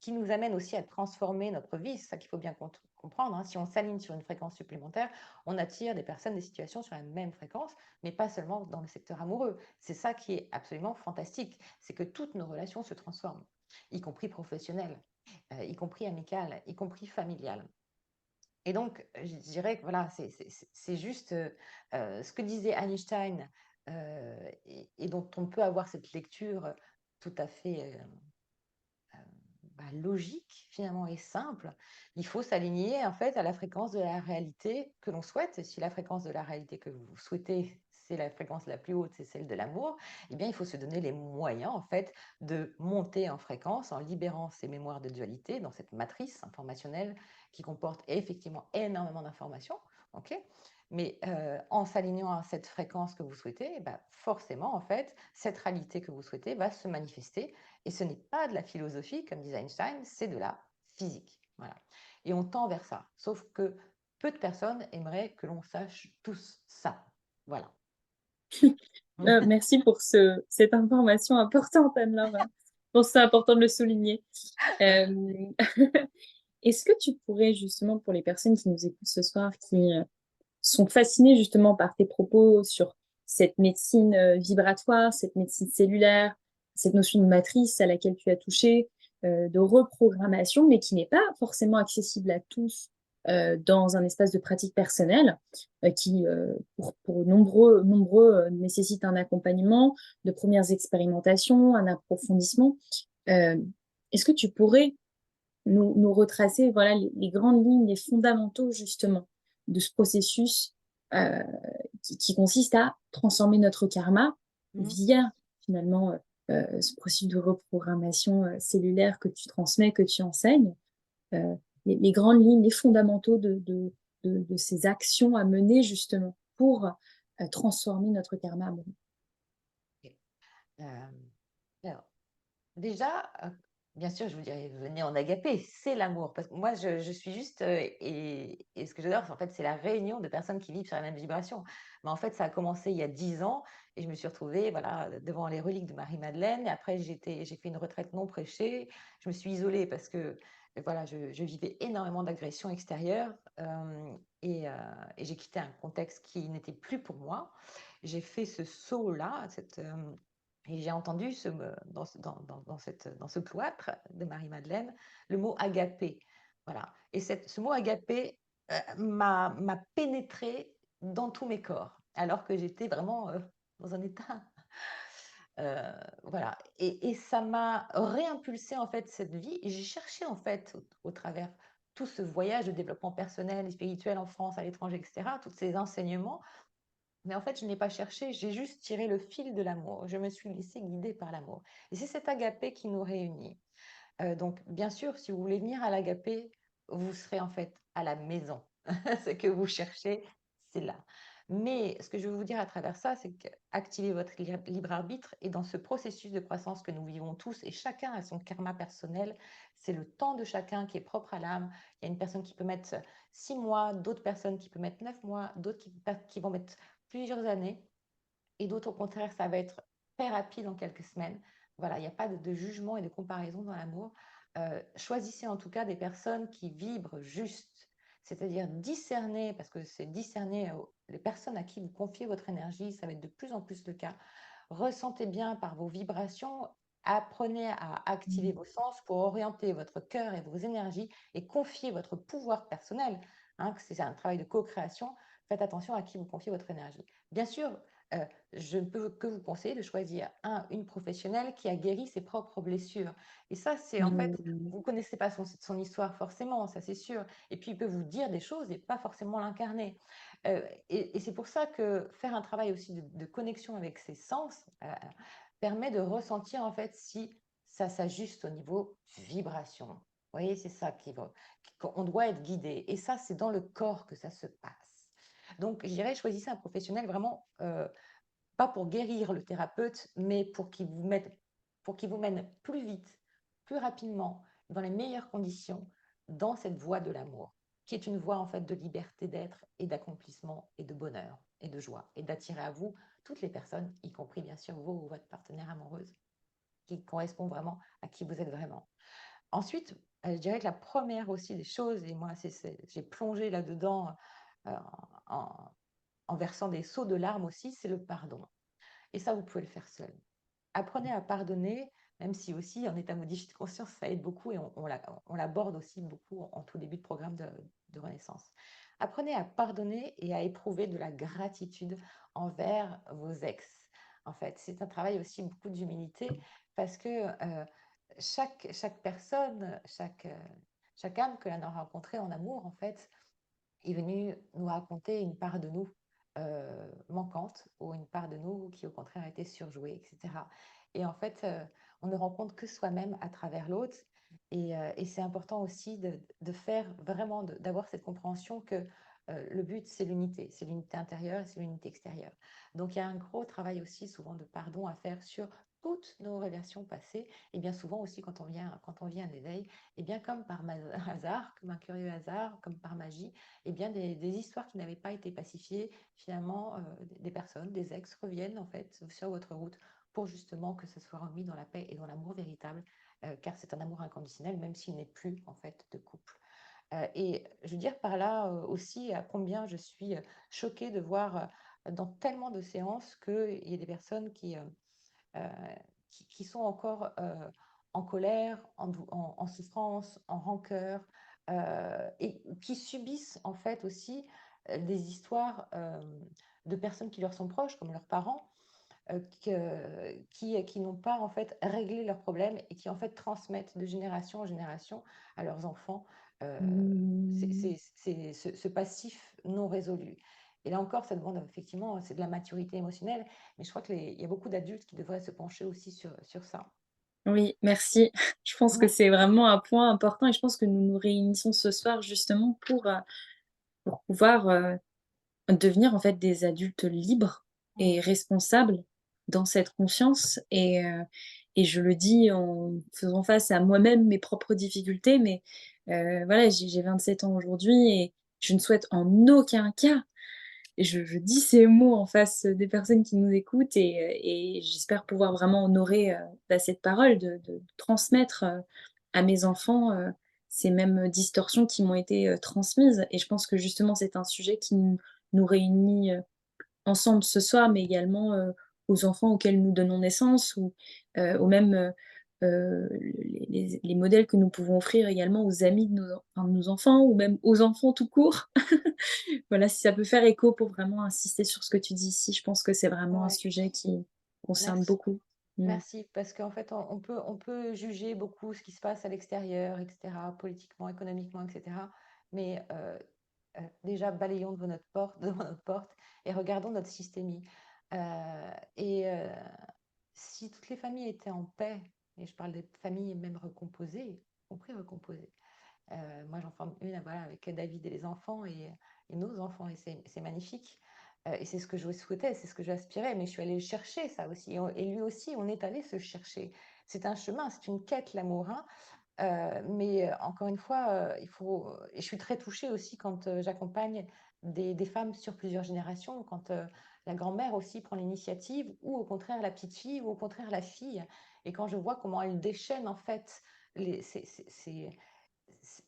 qui nous amène aussi à transformer notre vie. C'est ça qu'il faut bien comprendre, hein. Si on s'aligne sur une fréquence supplémentaire, on attire des personnes, des situations sur la même fréquence, mais pas seulement dans le secteur amoureux. C'est ça qui est absolument fantastique, c'est que toutes nos relations se transforment, y compris professionnelles, y compris amicales, y compris familiales. Et donc, je dirais que voilà, c'est juste ce que disait Einstein, et dont on peut avoir cette lecture tout à fait logique finalement et simple. Il faut s'aligner en fait à la fréquence de la réalité que l'on souhaite. Si la fréquence de la réalité que vous souhaitez, c'est la fréquence la plus haute, c'est celle de l'amour, eh bien il faut se donner les moyens en fait de monter en fréquence en libérant ces mémoires de dualité dans cette matrice informationnelle qui comporte effectivement énormément d'informations. Ok, mais en s'alignant à cette fréquence que vous souhaitez, forcément, en fait, cette réalité que vous souhaitez va se manifester. Et ce n'est pas de la philosophie, comme disait Einstein, c'est de la physique. Voilà. Et on tend vers ça. Sauf que peu de personnes aimeraient que l'on sache tous ça. Voilà. Merci pour cette information importante, Anne-Laure. Je pense que c'est important de le souligner. Euh, Est-ce que tu pourrais justement, pour les personnes qui nous écoutent ce soir, qui sont fascinées justement par tes propos sur cette médecine vibratoire, cette médecine cellulaire, cette notion de matrice à laquelle tu as touché, de reprogrammation, mais qui n'est pas forcément accessible à tous dans un espace de pratique personnelle, qui, pour nombreux nécessite un accompagnement, de premières expérimentations, un approfondissement. Euh, Est-ce que tu pourrais nous retracer voilà, les grandes lignes, les fondamentaux justement de ce processus euh, qui consiste à transformer notre karma Mhm. via finalement ce processus de reprogrammation cellulaire que tu transmets, que tu enseignes, euh, les grandes lignes, les fondamentaux de ces actions à mener justement pour transformer notre karma amoureux. Ok. Euh, alors, déjà, bien sûr, je vous dirais, venez en agapé, c'est l'amour. Parce que moi, je suis juste, et ce que j'adore, en fait, c'est la réunion de personnes qui vivent sur la même vibration. Mais en fait, ça a commencé il y a 10 ans, et je me suis retrouvée voilà, devant les reliques de Marie-Madeleine. Et après, j'ai fait une retraite non prêchée. Je me suis isolée parce que voilà, je vivais énormément d'agressions extérieures, et j'ai quitté un contexte qui n'était plus pour moi. J'ai fait ce saut-là, et j'ai entendu dans ce cloître de Marie-Madeleine le mot agapé. Voilà. Et ce mot agapé m'a pénétré dans tous mes corps, alors que j'étais vraiment dans un état. Voilà. Et ça m'a réimpulsé en fait cette vie. Et j'ai cherché en fait au travers tout ce voyage de développement personnel et spirituel en France, à l'étranger, etc., tous ces enseignements, mais en fait, je n'ai pas cherché, j'ai juste tiré le fil de l'amour. Je me suis laissée guider par l'amour. Et c'est cet agapé qui nous réunit. Donc, bien sûr, si vous voulez venir à l'agapé, vous serez en fait à la maison. Ce que vous cherchez, c'est là. Mais ce que je veux vous dire à travers ça, c'est qu'activez votre libre arbitre et dans ce processus de croissance que nous vivons tous, et chacun a son karma personnel, c'est le temps de chacun qui est propre à l'âme. Il y a une personne qui peut mettre 6 mois, d'autres personnes qui peuvent mettre 9 mois, d'autres qui vont mettre plusieurs années, et d'autres, au contraire, ça va être très rapide en quelques semaines. Voilà, il n'y a pas de jugement et de comparaison dans l'amour. Choisissez en tout cas des personnes qui vibrent juste, c'est-à-dire discerner, parce que c'est discerner les personnes à qui vous confiez votre énergie, ça va être de plus en plus le cas. Ressentez bien par vos vibrations, apprenez à activer vos sens pour orienter votre cœur et vos énergies et confier votre pouvoir personnel, hein, c'est un travail de co-création. Faites attention à qui vous confiez votre énergie. Bien sûr, euh, je ne peux que vous conseiller de choisir une professionnelle qui a guéri ses propres blessures. Et ça, c'est en fait, vous ne connaissez pas son histoire forcément, ça c'est sûr. Et puis, il peut vous dire des choses et pas forcément l'incarner. Et c'est pour ça que faire un travail aussi de connexion avec ses sens permet de ressentir en fait si ça s'ajuste au niveau vibration. Vous voyez, c'est ça qu'on doit être guidé. Et ça, c'est dans le corps que ça se passe. Donc, je dirais, choisissez un professionnel vraiment, pas pour guérir le thérapeute, mais pour qu'il vous mène plus vite, plus rapidement, dans les meilleures conditions, dans cette voie de l'amour, qui est une voie en fait de liberté d'être et d'accomplissement et de bonheur et de joie, et d'attirer à vous toutes les personnes, y compris bien sûr vous ou votre partenaire amoureuse, qui correspond vraiment à qui vous êtes vraiment. ensuite, je dirais que la première aussi des choses, et moi, j'ai plongé là-dedans euh, en, en versant des seaux de larmes aussi, c'est le pardon. Et ça, vous pouvez le faire seul. Apprenez à pardonner, même si aussi en état modifié de conscience, ça aide beaucoup et on l'aborde aussi beaucoup en tout début de programme de renaissance. Apprenez à pardonner et à éprouver de la gratitude envers vos ex. En fait, c'est un travail aussi beaucoup d'humilité parce que chaque personne, chaque âme que l'on a rencontrée en amour, en fait, est venu nous raconter une part de nous manquante ou une part de nous qui, au contraire, était surjouée, etc. Et en fait, on ne rencontre que soi-même à travers l'autre. Et c'est important aussi de faire vraiment, d'avoir cette compréhension que le but, c'est l'unité intérieure et c'est l'unité extérieure. Donc, il y a un gros travail aussi souvent de pardon à faire sur toutes nos relations passées, et bien souvent aussi quand on vient à l'éveil, et bien comme par hasard, comme un curieux hasard, comme par magie, eh bien, des histoires qui n'avaient pas été pacifiées, finalement, des personnes, des ex reviennent en fait sur votre route pour justement que ce soit remis dans la paix et dans l'amour véritable, car c'est un amour inconditionnel, même s'il n'est plus en fait de couple. Et je veux dire par là aussi à combien je suis choquée de voir dans tellement de séances qu'il y a des personnes euh, qui sont encore en colère, en souffrance, en rancœur, et qui subissent en fait aussi des histoires de personnes qui leur sont proches, comme leurs parents, qui n'ont pas en fait réglé leurs problèmes et qui en fait transmettent de génération en génération à leurs enfants Mmh. ce passif non résolu. Et là encore, ça demande effectivement, c'est de la maturité émotionnelle, mais je crois qu'il y a beaucoup d'adultes qui devraient se pencher aussi sur ça. Oui, merci. Je pense que Mhm. c'est vraiment un point important et je pense que nous nous réunissons ce soir justement pour pouvoir, devenir en fait des adultes libres et Mhm. responsables dans cette conscience et je le dis en faisant face à moi-même, mes propres difficultés, mais voilà, j'ai 27 ans aujourd'hui et je ne souhaite en aucun cas et je dis ces mots en face des personnes qui nous écoutent et j'espère pouvoir vraiment honorer, bah, cette parole de transmettre, à mes enfants, ces mêmes distorsions qui m'ont été, transmises et je pense que justement c'est un sujet qui nous réunit, ensemble ce soir, mais également, aux enfants auxquels nous donnons naissance ou, aux mêmes, les modèles que nous pouvons offrir également aux amis de nos enfants ou même aux enfants tout court. Voilà, si ça peut faire écho pour vraiment insister sur ce que tu dis ici, je pense que c'est vraiment un Ouais, sujet qui concerne merci. beaucoup. Mmh. Merci, parce qu'en fait, on peut juger beaucoup ce qui se passe à l'extérieur, etc., politiquement, économiquement, etc. Mais déjà, balayons devant notre porte, devant notre porte et regardons notre systémie. Et si toutes les familles étaient en paix, et je parle des familles même recomposées, y compris recomposées, moi j'en forme une voilà, avec David et les enfants et nos enfants, et c'est magnifique. Et c'est ce que je souhaitais, c'est ce que j'aspirais, mais je suis allée chercher ça aussi. Et lui aussi, on est allé se chercher. C'est un chemin, c'est une quête, l'amour, hein. Mais encore une fois, et je suis très touchée aussi quand j'accompagne des femmes sur plusieurs générations, quand la grand-mère aussi prend l'initiative, ou au contraire la petite fille, ou au contraire la fille. Et quand je vois comment elle déchaîne en fait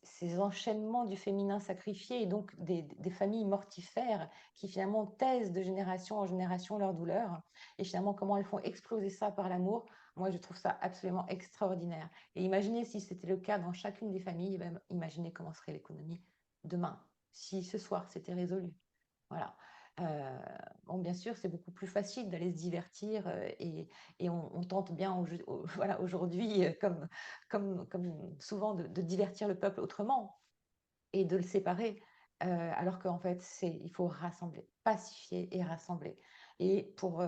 ces enchaînements du féminin sacrifié et donc des familles mortifères qui finalement taisent de génération en génération leur douleur et finalement comment elles font exploser ça par l'amour, moi je trouve ça absolument extraordinaire. Et imaginez si c'était le cas dans chacune des familles, ben, imaginez comment serait l'économie demain, si ce soir c'était résolu. Voilà. Euh, bon, bien sûr, c'est beaucoup plus facile d'aller se divertir et on tente bien voilà, aujourd'hui, comme souvent, de divertir le peuple autrement et de le séparer, alors qu'en fait, il faut rassembler, pacifier et rassembler. Et pour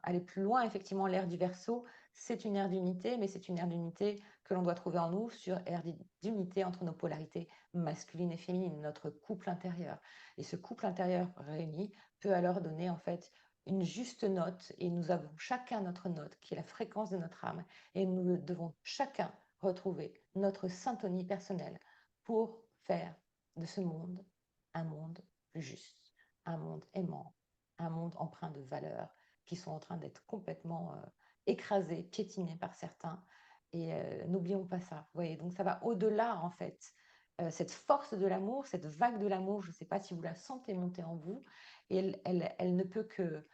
aller plus loin, effectivement, l'ère du Verseau, c'est une ère d'unité, mais c'est une ère d'unité que l'on doit trouver en nous, sur ère d'unité entre nos polarités masculines et féminines, notre couple intérieur. Et ce couple intérieur réuni peut alors donner en fait une juste note, et nous avons chacun notre note, qui est la fréquence de notre âme, et nous devons chacun retrouver notre syntonie personnelle pour faire de ce monde un monde plus juste, un monde aimant, un monde empreint de valeurs qui sont en train d'être complètement écrasées, piétinées par certains. Et n'oublions pas ça. Vous voyez, donc ça va au-delà, en fait. Cette force de l'amour, cette vague de l'amour, je ne sais pas si vous la sentez monter en vous, et elle ne peut que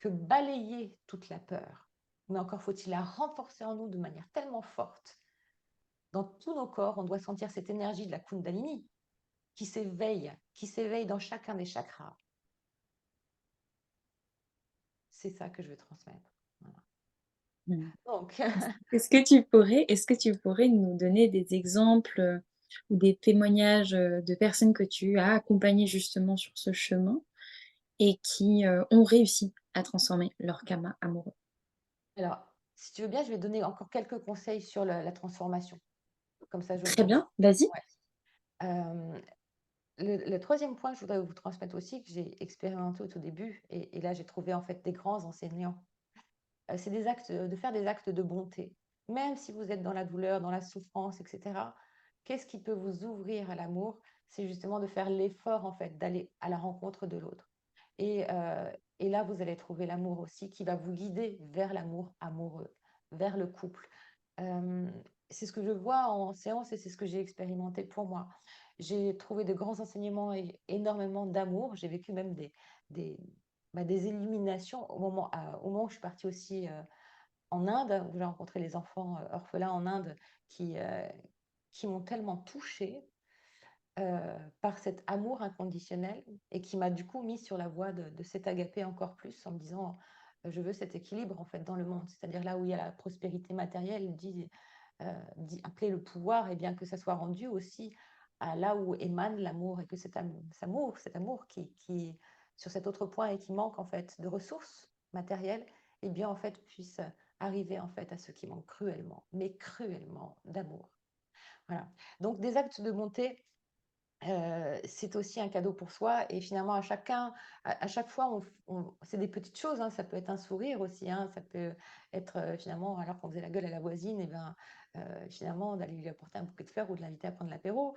balayer toute la peur. Mais encore faut-il la renforcer en nous de manière tellement forte. Dans tous nos corps, on doit sentir cette énergie de la Kundalini qui s'éveille dans chacun des chakras. C'est ça que je veux transmettre. Voilà. Mmh. Donc, Est-ce que tu pourrais nous donner des exemples, ou des témoignages, de personnes que tu as accompagnées justement sur ce chemin et qui, ont réussi à transformer leur karma amoureux? alors, si tu veux bien, je vais donner encore quelques conseils sur la transformation. Comme ça, je Très termine. bien, vas-y. Ouais. Euh, le troisième point que je voudrais vous transmettre aussi, que j'ai expérimenté au tout début, et là j'ai trouvé en fait des grands enseignants, c'est des actes, de faire des actes de bonté. Même si vous êtes dans la douleur, dans la souffrance, etc., qu'est-ce qui peut vous ouvrir à l'amour? C'est justement de faire l'effort en fait d'aller à la rencontre de l'autre. Et là, vous allez trouver l'amour aussi qui va vous guider vers l'amour amoureux, vers le couple. Euh, c'est ce que je vois en séance et c'est ce que j'ai expérimenté pour moi. J'ai trouvé de grands enseignements et énormément d'amour. J'ai vécu même des, des illuminations au moment où je suis partie aussi en Inde, où j'ai rencontré les enfants orphelins en Inde qui m'ont tellement touchée par cet amour inconditionnel et qui m'a du coup mis sur la voie de cet agapé encore plus en me disant je veux cet équilibre en fait dans le monde, c'est-à-dire là où il y a la prospérité matérielle, appeler le pouvoir et bien que ça soit rendu aussi à là où émane l'amour et que cet amour qui sur cet autre point et qui manque en fait de ressources matérielles, et bien en fait puisse arriver en fait à ceux qui manquent cruellement, mais cruellement d'amour. Voilà. Donc des actes de bonté c'est aussi un cadeau pour soi et finalement à chacun, à chaque fois, c'est des petites choses, hein, ça peut être un sourire aussi, hein, ça peut être finalement, alors qu'on faisait la gueule à la voisine, et ben, finalement d'aller lui apporter un bouquet de fleurs ou de l'inviter à prendre l'apéro.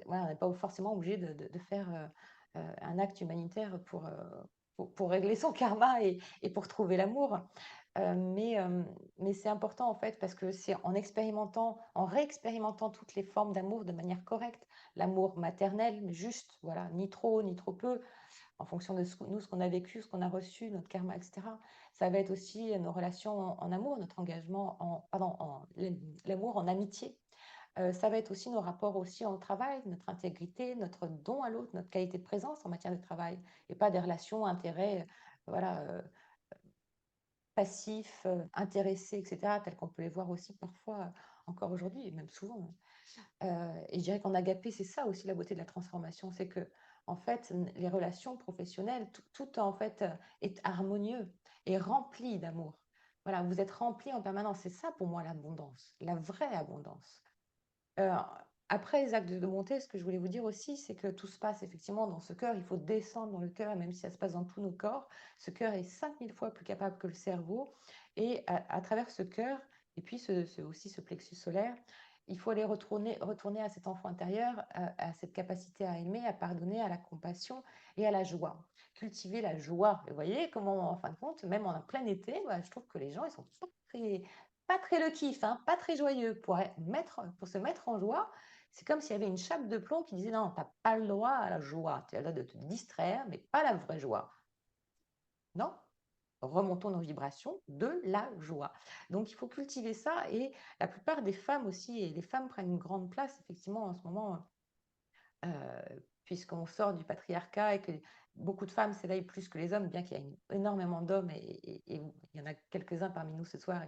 Voilà, on n'est pas forcément obligé de faire un acte humanitaire pour régler son karma et pour trouver l'amour. Euh, mais euh, mais c'est important en fait parce que c'est en expérimentant, en réexpérimentant toutes les formes d'amour de manière correcte, l'amour maternel, juste, voilà, ni trop ni trop peu, en fonction de nous, ce qu'on a vécu, ce qu'on a reçu, notre karma, etc. Ça va être aussi nos relations en amour, notre engagement l'amour en amitié. Ça va être aussi nos rapports aussi en travail, notre intégrité, notre don à l'autre, notre qualité de présence en matière de travail, et pas des relations, intérêts, voilà, passifs, intéressés, etc., tels qu'on peut les voir aussi parfois encore aujourd'hui, et même souvent. Et je dirais qu'en agapé, c'est ça aussi la beauté de la transformation, c'est que en fait, les relations professionnelles, tout en fait est harmonieux et rempli d'amour. Voilà, vous êtes rempli en permanence. C'est ça pour moi l'abondance, la vraie abondance. Euh, Après les actes de montée, ce que je voulais vous dire aussi, c'est que tout se passe effectivement dans ce cœur. Il faut descendre dans le cœur, même si ça se passe dans tous nos corps. Ce cœur est 5000 fois plus capable que le cerveau. Et à travers ce cœur, et puis aussi ce plexus solaire, il faut aller retourner à cet enfant intérieur, à cette capacité à aimer, à pardonner, à la compassion et à la joie. Cultiver la joie. Vous voyez comment, en fin de compte, même en plein été, je trouve que les gens, ils sont pas très le kiff, hein, pas très joyeux. Pour se mettre en joie, c'est comme s'il y avait une chape de plomb qui disait non, tu n'as pas le droit à la joie. Tu as le droit de te distraire, mais pas la vraie joie. Non, remontons nos vibrations de la joie. Donc il faut cultiver ça et la plupart des femmes aussi, et les femmes prennent une grande place effectivement en ce moment, euh, puisqu'on sort du patriarcat et que beaucoup de femmes s'éveillent plus que les hommes, bien qu'il y ait énormément d'hommes et il y en a quelques-uns parmi nous ce soir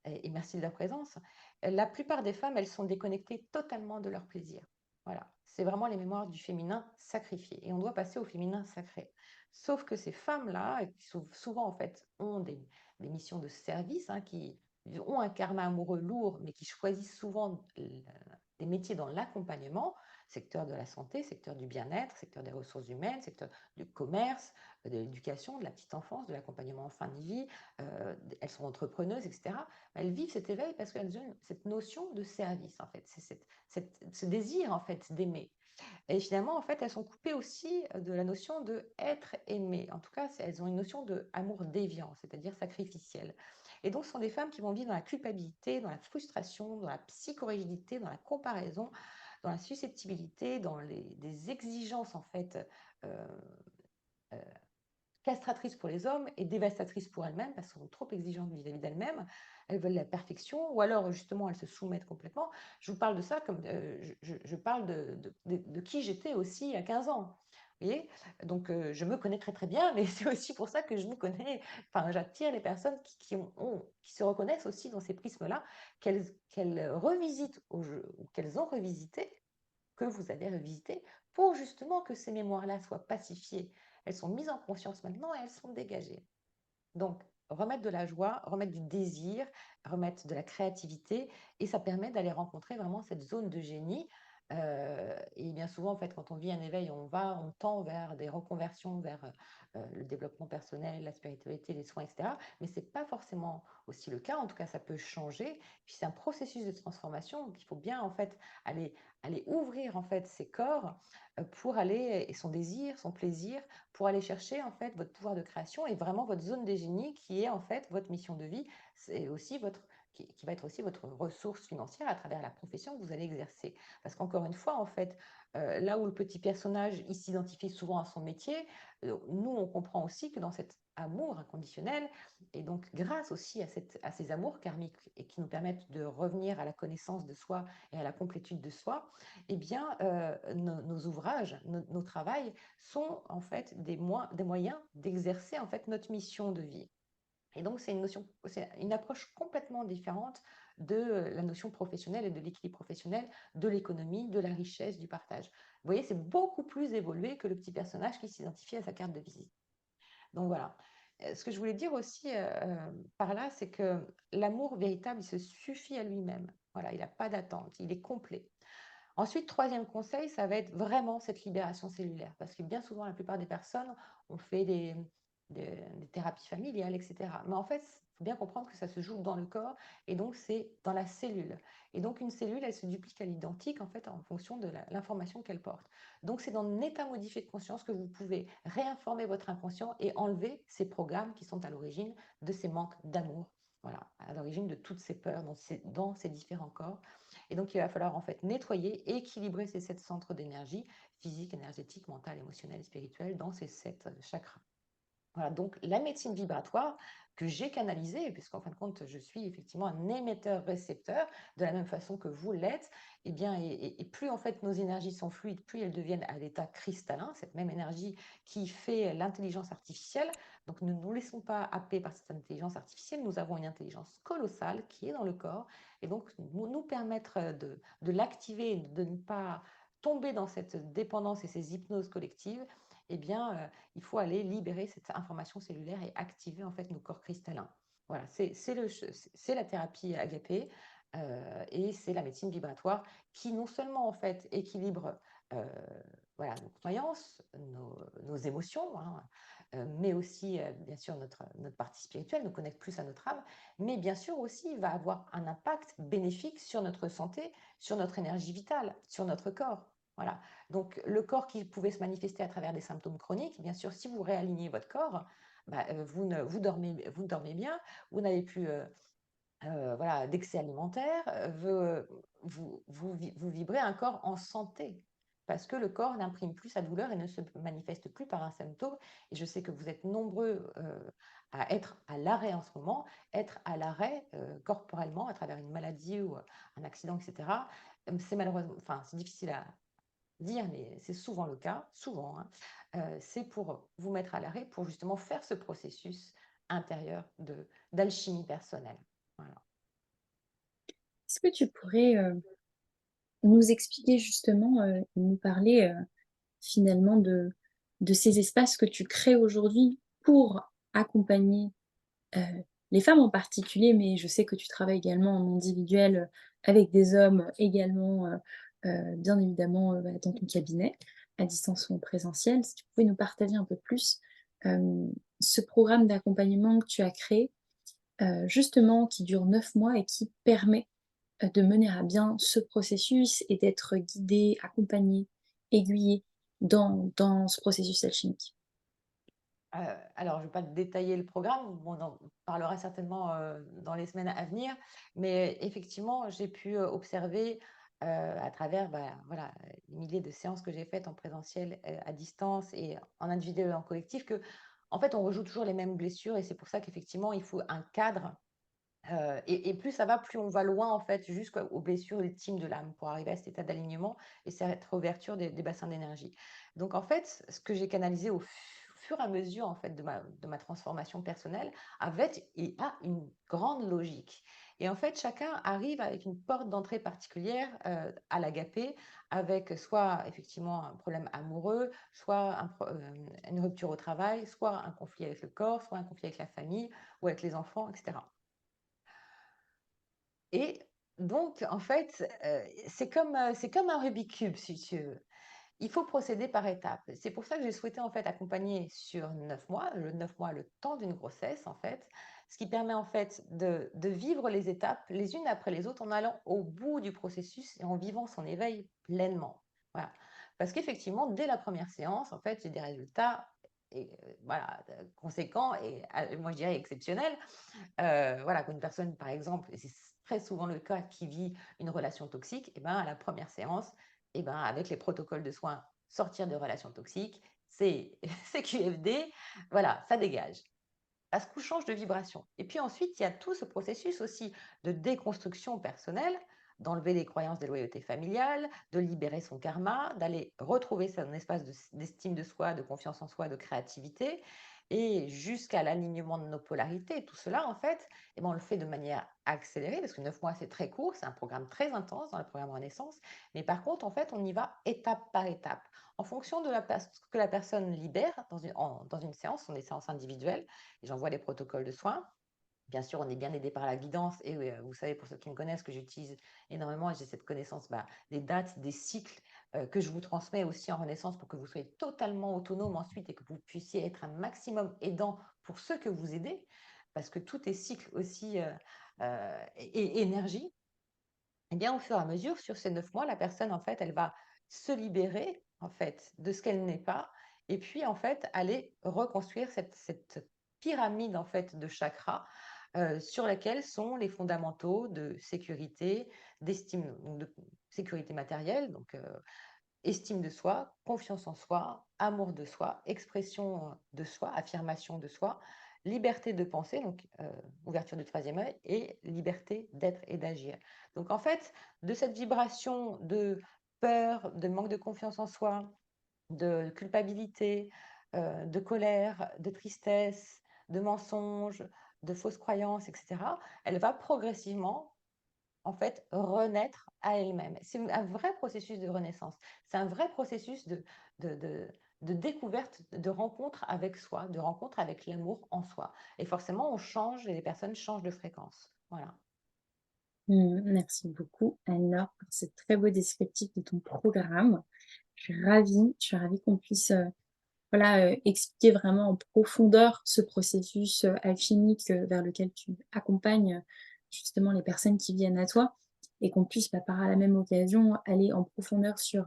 et merci de leur présence, la plupart des femmes, elles sont déconnectées totalement de leur plaisir. Voilà, c'est vraiment les mémoires du féminin sacrifié. Et on doit passer au féminin sacré. Sauf que ces femmes-là, qui souvent en fait ont des missions de service, hein, qui ont un karma amoureux lourd, mais qui choisissent souvent des métiers dans l'accompagnement, secteur de la santé, secteur du bien-être, secteur des ressources humaines, secteur du commerce, de l'éducation, de la petite enfance, de l'accompagnement en fin de vie. Elles sont entrepreneuses, etc. Elles vivent cet éveil parce qu'elles ont cette notion de service, en fait. C'est ce désir, en fait, d'aimer. Et finalement, en fait, elles sont coupées aussi de la notion de être aimé. En tout cas, elles ont une notion de amour déviant, c'est-à-dire sacrificiel. Et donc, ce sont des femmes qui vont vivre dans la culpabilité, dans la frustration, dans la psychorigidité, dans la comparaison, dans la susceptibilité, dans des exigences, en fait, euh, euh, castratrices pour les hommes et dévastatrices pour elles-mêmes parce qu'elles sont trop exigeantes vis-à-vis d'elles-mêmes. Elles veulent la perfection ou alors justement elles se soumettent complètement. Je vous parle de ça comme je parle de qui j'étais aussi à 15 ans. Vous voyez. Donc je me connais très très bien, mais c'est aussi pour ça que je me connais, enfin j'attire les personnes qui se reconnaissent aussi dans ces prismes-là, qu'elles revisitent ou qu'elles ont revisité, que vous avez revisité, pour justement que ces mémoires-là soient pacifiées. Elles sont mises en conscience maintenant et elles sont dégagées. Donc, remettre de la joie, remettre du désir, remettre de la créativité, et ça permet d'aller rencontrer vraiment cette zone de génie. Et bien souvent, en fait, quand on vit un éveil, on tend vers des reconversions, vers le développement personnel, la spiritualité, les soins, etc. Mais ce n'est pas forcément aussi le cas. En tout cas, ça peut changer. Puis c'est un processus de transformation. Donc, il faut bien en fait aller ouvrir en fait ses corps pour aller et son désir, son plaisir, pour aller chercher en fait votre pouvoir de création et vraiment votre zone de génie qui est en fait votre mission de vie, c'est aussi qui va être aussi votre ressource financière à travers la profession que vous allez exercer. Parce qu'encore une fois, en fait, là où le petit personnage, il s'identifie souvent à son métier, nous, on comprend aussi que dans cet amour inconditionnel, et donc grâce aussi à ces amours karmiques et qui nous permettent de revenir à la connaissance de soi et à la complétude de soi, eh bien, nos ouvrages, nos travails sont en fait des moyens d'exercer en fait notre mission de vie. Et donc, c'est une approche complètement différente de la notion professionnelle et de l'équilibre professionnel, de l'économie, de la richesse, du partage. Vous voyez, c'est beaucoup plus évolué que le petit personnage qui s'identifie à sa carte de visite. Donc voilà. Ce que je voulais dire aussi par là, c'est que l'amour véritable, il se suffit à lui-même. Voilà, il n'a pas d'attente, il est complet. Ensuite, troisième conseil, ça va être vraiment cette libération cellulaire. Parce que bien souvent, la plupart des personnes ont fait des thérapies familiales, etc. Mais en fait, il faut bien comprendre que ça se joue dans le corps et donc c'est dans la cellule. Et donc une cellule, elle se duplique à l'identique en fait en fonction de l'information qu'elle porte. Donc c'est dans un état modifié de conscience que vous pouvez réinformer votre inconscient et enlever ces programmes qui sont à l'origine de ces manques d'amour. Voilà, à l'origine de toutes ces peurs dans ces différents corps. Et donc, il va falloir en fait nettoyer, équilibrer ces 7 centres d'énergie, physique, énergétique, mentale, émotionnelle et spirituelle, dans ces 7 chakras. Voilà, donc la médecine vibratoire que j'ai canalisée, puisqu'en fin de compte, je suis effectivement un émetteur-récepteur, de la même façon que vous l'êtes, et bien, et plus en fait nos énergies sont fluides, plus elles deviennent à l'état cristallin, cette même énergie qui fait l'intelligence artificielle. Donc ne nous laissons pas happer par cette intelligence artificielle, nous avons une intelligence colossale qui est dans le corps, et donc nous permettre de l'activer, de ne pas tomber dans cette dépendance et ces hypnoses collectives, eh bien, il faut aller libérer cette information cellulaire et activer en fait nos corps cristallins. Voilà, c'est la thérapie agapée et c'est la médecine vibratoire qui non seulement en fait équilibre euh, voilà, nos croyances, nos émotions, hein, mais aussi bien sûr notre partie spirituelle, nous connecte plus à notre âme, mais bien sûr aussi va avoir un impact bénéfique sur notre santé, sur notre énergie vitale, sur notre corps. Voilà. Donc, le corps qui pouvait se manifester à travers des symptômes chroniques, bien sûr, si vous réalignez votre corps, bah, vous dormez bien, vous n'avez plus voilà, d'excès alimentaire, vous vibrez un corps en santé. Parce que le corps n'imprime plus sa douleur et ne se manifeste plus par un symptôme. Et je sais que vous êtes nombreux à être à l'arrêt en ce moment, être à l'arrêt corporellement à travers une maladie ou un accident, etc. C'est malheureusement, enfin, c'est difficile à dire, mais c'est souvent le cas, souvent, hein, c'est pour vous mettre à l'arrêt, pour justement faire ce processus intérieur d'alchimie personnelle. Voilà. Est-ce que tu pourrais nous expliquer justement, nous parler finalement de ces espaces que tu crées aujourd'hui pour accompagner euh, les femmes en particulier, mais je sais que tu travailles également en individuel avec des hommes également bien évidemment, dans ton cabinet, à distance ou en présentiel. Si tu pouvais nous partager un peu plus, ce programme d'accompagnement que tu as créé, justement qui dure 9 mois et qui permet, de mener à bien ce processus et d'être guidé, accompagné, aiguillé dans ce processus alchimique. Alors, je ne vais pas te détailler le programme, on en parlera certainement, dans les semaines à venir, mais effectivement, j'ai pu, observer, à travers, bah, voilà, les milliers de séances que j'ai faites en présentiel, à distance et en individuel et en collectif que, en fait, on rejoue toujours les mêmes blessures et c'est pour ça qu'effectivement, il faut un cadre. Et plus ça va, plus on va loin en fait, jusqu'aux blessures ultimes de l'âme pour arriver à cet état d'alignement et cette réouverture des bassins d'énergie. Donc en fait, ce que j'ai canalisé au fur et à mesure en fait de ma transformation personnelle avait et a une grande logique. Et en fait, chacun arrive avec une porte d'entrée particulière à l'agapé, avec soit effectivement un problème amoureux, soit une rupture au travail, soit un conflit avec le corps, soit un conflit avec la famille ou avec les enfants, etc. Et donc, en fait, c'est comme un Rubik's cube, si tu veux. Il faut procéder par étapes. C'est pour ça que j'ai souhaité, en fait, accompagner sur 9 mois, le 9 mois, le temps d'une grossesse, en fait, ce qui permet, en fait, de vivre les étapes les unes après les autres en allant au bout du processus et en vivant son éveil pleinement. Voilà. Parce qu'effectivement, dès la première séance, en fait, j'ai des résultats et, voilà, conséquents et moi, je dirais exceptionnels. Voilà, quand une personne, par exemple, et c'est très souvent le cas, qui vit une relation toxique, et ben, à la première séance, et ben, avec les protocoles de soins, sortir de relations toxiques, c'est QFD, voilà, ça dégage. Parce qu'on change de vibration. Et puis ensuite, il y a tout ce processus aussi de déconstruction personnelle, d'enlever les croyances de loyauté familiale, de libérer son karma, d'aller retrouver son espace d'estime de soi, de confiance en soi, de créativité, et jusqu'à l'alignement de nos polarités. Tout cela, en fait, eh ben, on le fait de manière accélérée, parce que 9 mois, c'est très court, c'est un programme très intense dans le programme Renaissance, mais par contre, en fait, on y va étape par étape. En fonction de ce que la personne libère dans une séance, ce sont des séances individuelles, et j'envoie les protocoles de soins. Bien sûr, on est bien aidé par la guidance et vous savez, pour ceux qui me connaissent, que j'utilise énormément et j'ai cette connaissance des dates, des cycles que je vous transmets aussi en Renaissance pour que vous soyez totalement autonome ensuite et que vous puissiez être un maximum aidant pour ceux que vous aidez, parce que tout est cycle aussi et énergie. Et bien, au fur et à mesure, sur ces 9 mois, la personne, en fait, elle va se libérer, en fait, de ce qu'elle n'est pas, et puis, en fait, aller reconstruire cette pyramide, en fait, de chakras, sur laquelle sont les fondamentaux de sécurité, d'estime, donc de sécurité matérielle, donc estime de soi, confiance en soi, amour de soi, expression de soi, affirmation de soi, liberté de penser, donc ouverture du troisième œil, et liberté d'être et d'agir. Donc en fait, de cette vibration de peur, de manque de confiance en soi, de culpabilité, de colère, de tristesse, de mensonges, de fausses croyances, etc., elle va progressivement en fait, renaître à elle-même. C'est un vrai processus de renaissance. C'est un vrai processus de, de, de découverte, de rencontre avec soi, de rencontre avec l'amour en soi. Et forcément, on change et les personnes changent de fréquence. Voilà. Merci beaucoup Anne-Laure pour ce très beau descriptif de ton programme. Je suis ravie qu'on puisse, voilà, expliquer vraiment en profondeur ce processus, alchimique, vers lequel tu accompagnes, justement les personnes qui viennent à toi et qu'on puisse, par la même occasion, aller en profondeur sur,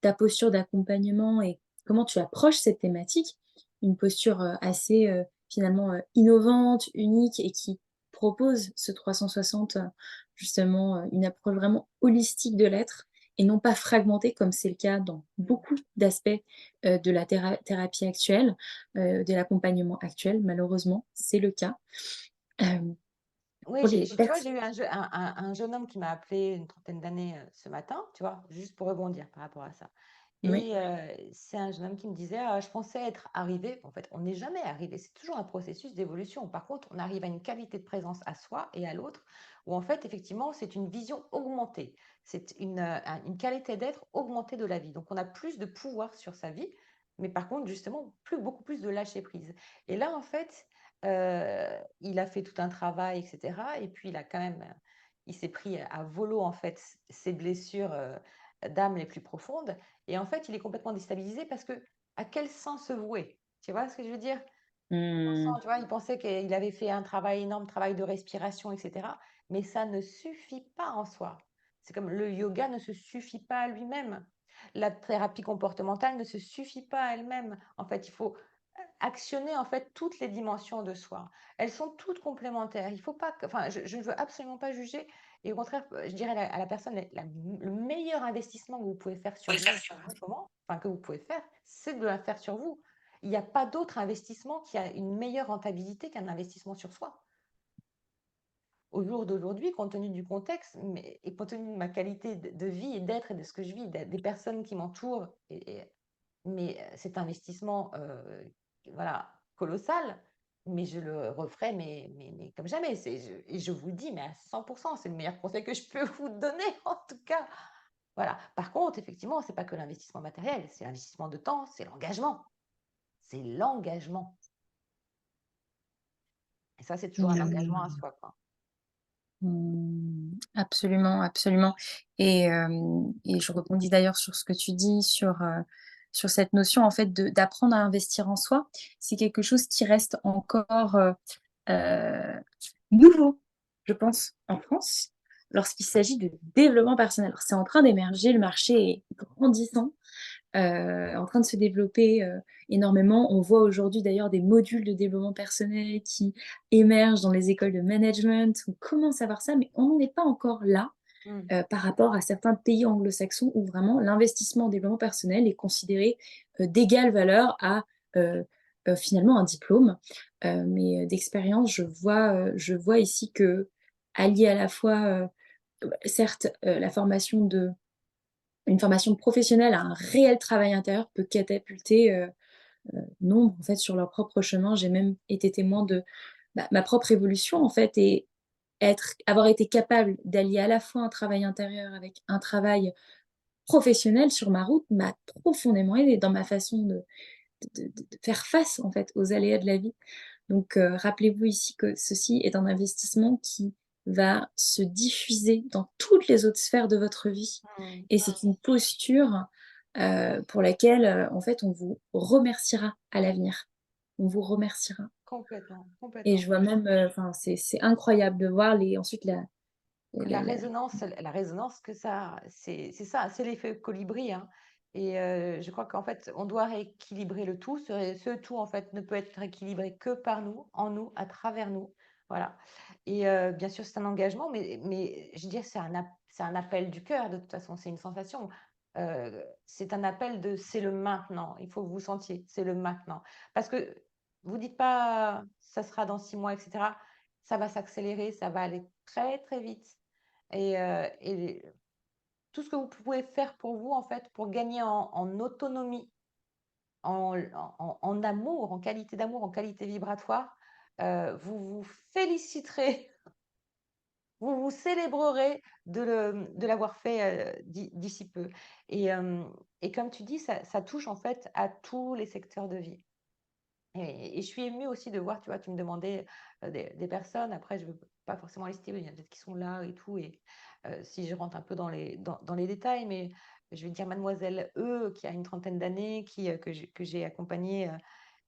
ta posture d'accompagnement et comment tu approches cette thématique. Une posture, assez, finalement, innovante, unique et qui propose ce 360, justement, une approche vraiment holistique de l'être et non pas fragmentée comme c'est le cas dans beaucoup d'aspects de la thérapie actuelle, de l'accompagnement actuel, malheureusement, c'est le cas. Hem, Oui, pour les tu vois, pers j'ai eu un jeune homme qui m'a appelé une trentaine d'années ce matin, tu vois, juste pour rebondir par rapport à ça. oui, Et c'est un jeune homme qui me disait: «Ah, je pensais être arrivé». En fait, on n'est jamais arrivé, c'est toujours un processus d'évolution. Par contre, on arrive à une qualité de présence à soi et à l'autre où en fait, effectivement, c'est une vision augmentée. C'est une qualité d'être augmentée de la vie. Donc on a plus de pouvoir sur sa vie, mais par contre, justement, beaucoup plus de lâcher prise. Et là, en fait, il a fait tout un travail et cetera et puis il a quand même, il s'est pris à volo, en fait, ses blessures, d'âme les plus profondes. Et en fait, il est complètement déstabilisé parce que à quel sens se vouer? Tu vois ce que je veux dire? Mmh. Tu vois, il pensait qu'il avait fait un travail énorme, travail de respiration, etc. Mais ça ne suffit pas en soi. C'est comme le yoga ne se suffit pas à lui-même. La thérapie comportementale ne se suffit pas à elle-même. En fait, il faut actionner en fait toutes les dimensions de soi. Elles sont toutes complémentaires. Il faut pas que, enfin, je ne veux absolument pas juger. Et au contraire, je dirais à la personne, le meilleur investissement que vous pouvez faire sur vous en ce moment, enfin que vous pouvez faire, c'est de la faire sur vous. Il n'y a pas d'autre investissement qui a une meilleure rentabilité qu'un investissement sur soi. Au jour d'aujourd'hui, compte tenu du contexte, mais, et compte tenu de ma qualité de vie et d'être et de ce que je vis, des personnes qui m'entourent, mais cet investissement, voilà, colossal, mais je le referai, mais comme jamais. Et je vous le dis, mais à 100%, c'est le meilleur conseil que je peux vous donner, en tout cas. Voilà. Par contre, effectivement, c'est pas que l'investissement matériel, c'est l'investissement de temps, c'est l'engagement. C'est l'engagement. Et ça, c'est toujours un engagement à Mmh. soi, quoi. Mmh. Absolument, absolument et je rebondis d'ailleurs sur ce que tu dis sur cette notion en fait de d'apprendre à investir en soi. C'est quelque chose qui reste encore, heu, nouveau, je pense, en France, lorsqu'il s'agit de développement personnel. Alors c'est en train d'émerger, le marché est grandissant, en train de se développer, énormément. On voit aujourd'hui d'ailleurs des modules de développement personnel qui émergent dans les écoles de management. On commence à voir ça, mais on n'en est pas encore là, Mmh. par rapport à certains pays anglo-saxons où vraiment l'investissement en développement personnel est considéré, d'égale valeur à, heu finalement un diplôme. Mais, d'expérience, je vois ici qu'allier à la fois, certes, la formation de une formation professionnelle à un réel travail intérieur peut catapulter, nombre, en fait, sur leur propre chemin. J'ai même été témoin de, bah, ma propre évolution, en fait et avoir été capable d'allier à la fois un travail intérieur avec un travail professionnel sur ma route m'a profondément aidée dans ma façon de faire face, en fait, aux aléas de la vie. Donc, rappelez-vous ici que ceci est un investissement qui va se diffuser dans toutes les autres sphères de votre vie Mmh. et c'est une posture, pour laquelle, en fait, on vous remerciera à l'avenir. On vous remerciera Complètement, et complètement. je vois même, enfin, c'est incroyable de voir les ensuite la La résonance que ça, c'est ça, c'est l'effet colibri, hein. Et je crois qu'en fait, on doit rééquilibrer le tout. Ce tout, en fait, ne peut être rééquilibré que par nous, en nous, à travers nous. Voilà. Et bien sûr, c'est un engagement, mais je veux dire, c'est un appel du cœur, de toute façon, c'est une sensation. C'est un appel de c'est le maintenant. Il faut que vous sentiez, c'est le maintenant. Parce que vous dites pas ça sera dans 6 mois, etc. Ça va s'accélérer, ça va aller très, très vite. Et tout ce que vous pouvez faire pour vous, en fait, pour gagner en autonomie, en amour, en qualité d'amour, en qualité vibratoire, vous vous féliciterez, vous vous célébrerez de l'avoir fait d'ici peu. Et, et comme tu dis, ça touche en fait à tous les secteurs de vie. Et je suis émue aussi de voir, tu vois, tu me demandais des personnes, après je ne veux pas forcément les citer, il y en a peut-être qui sont là et tout, et si je rentre un peu dans les détails, mais je vais dire mademoiselle E, qui a une trentaine d'années, que j'ai accompagnée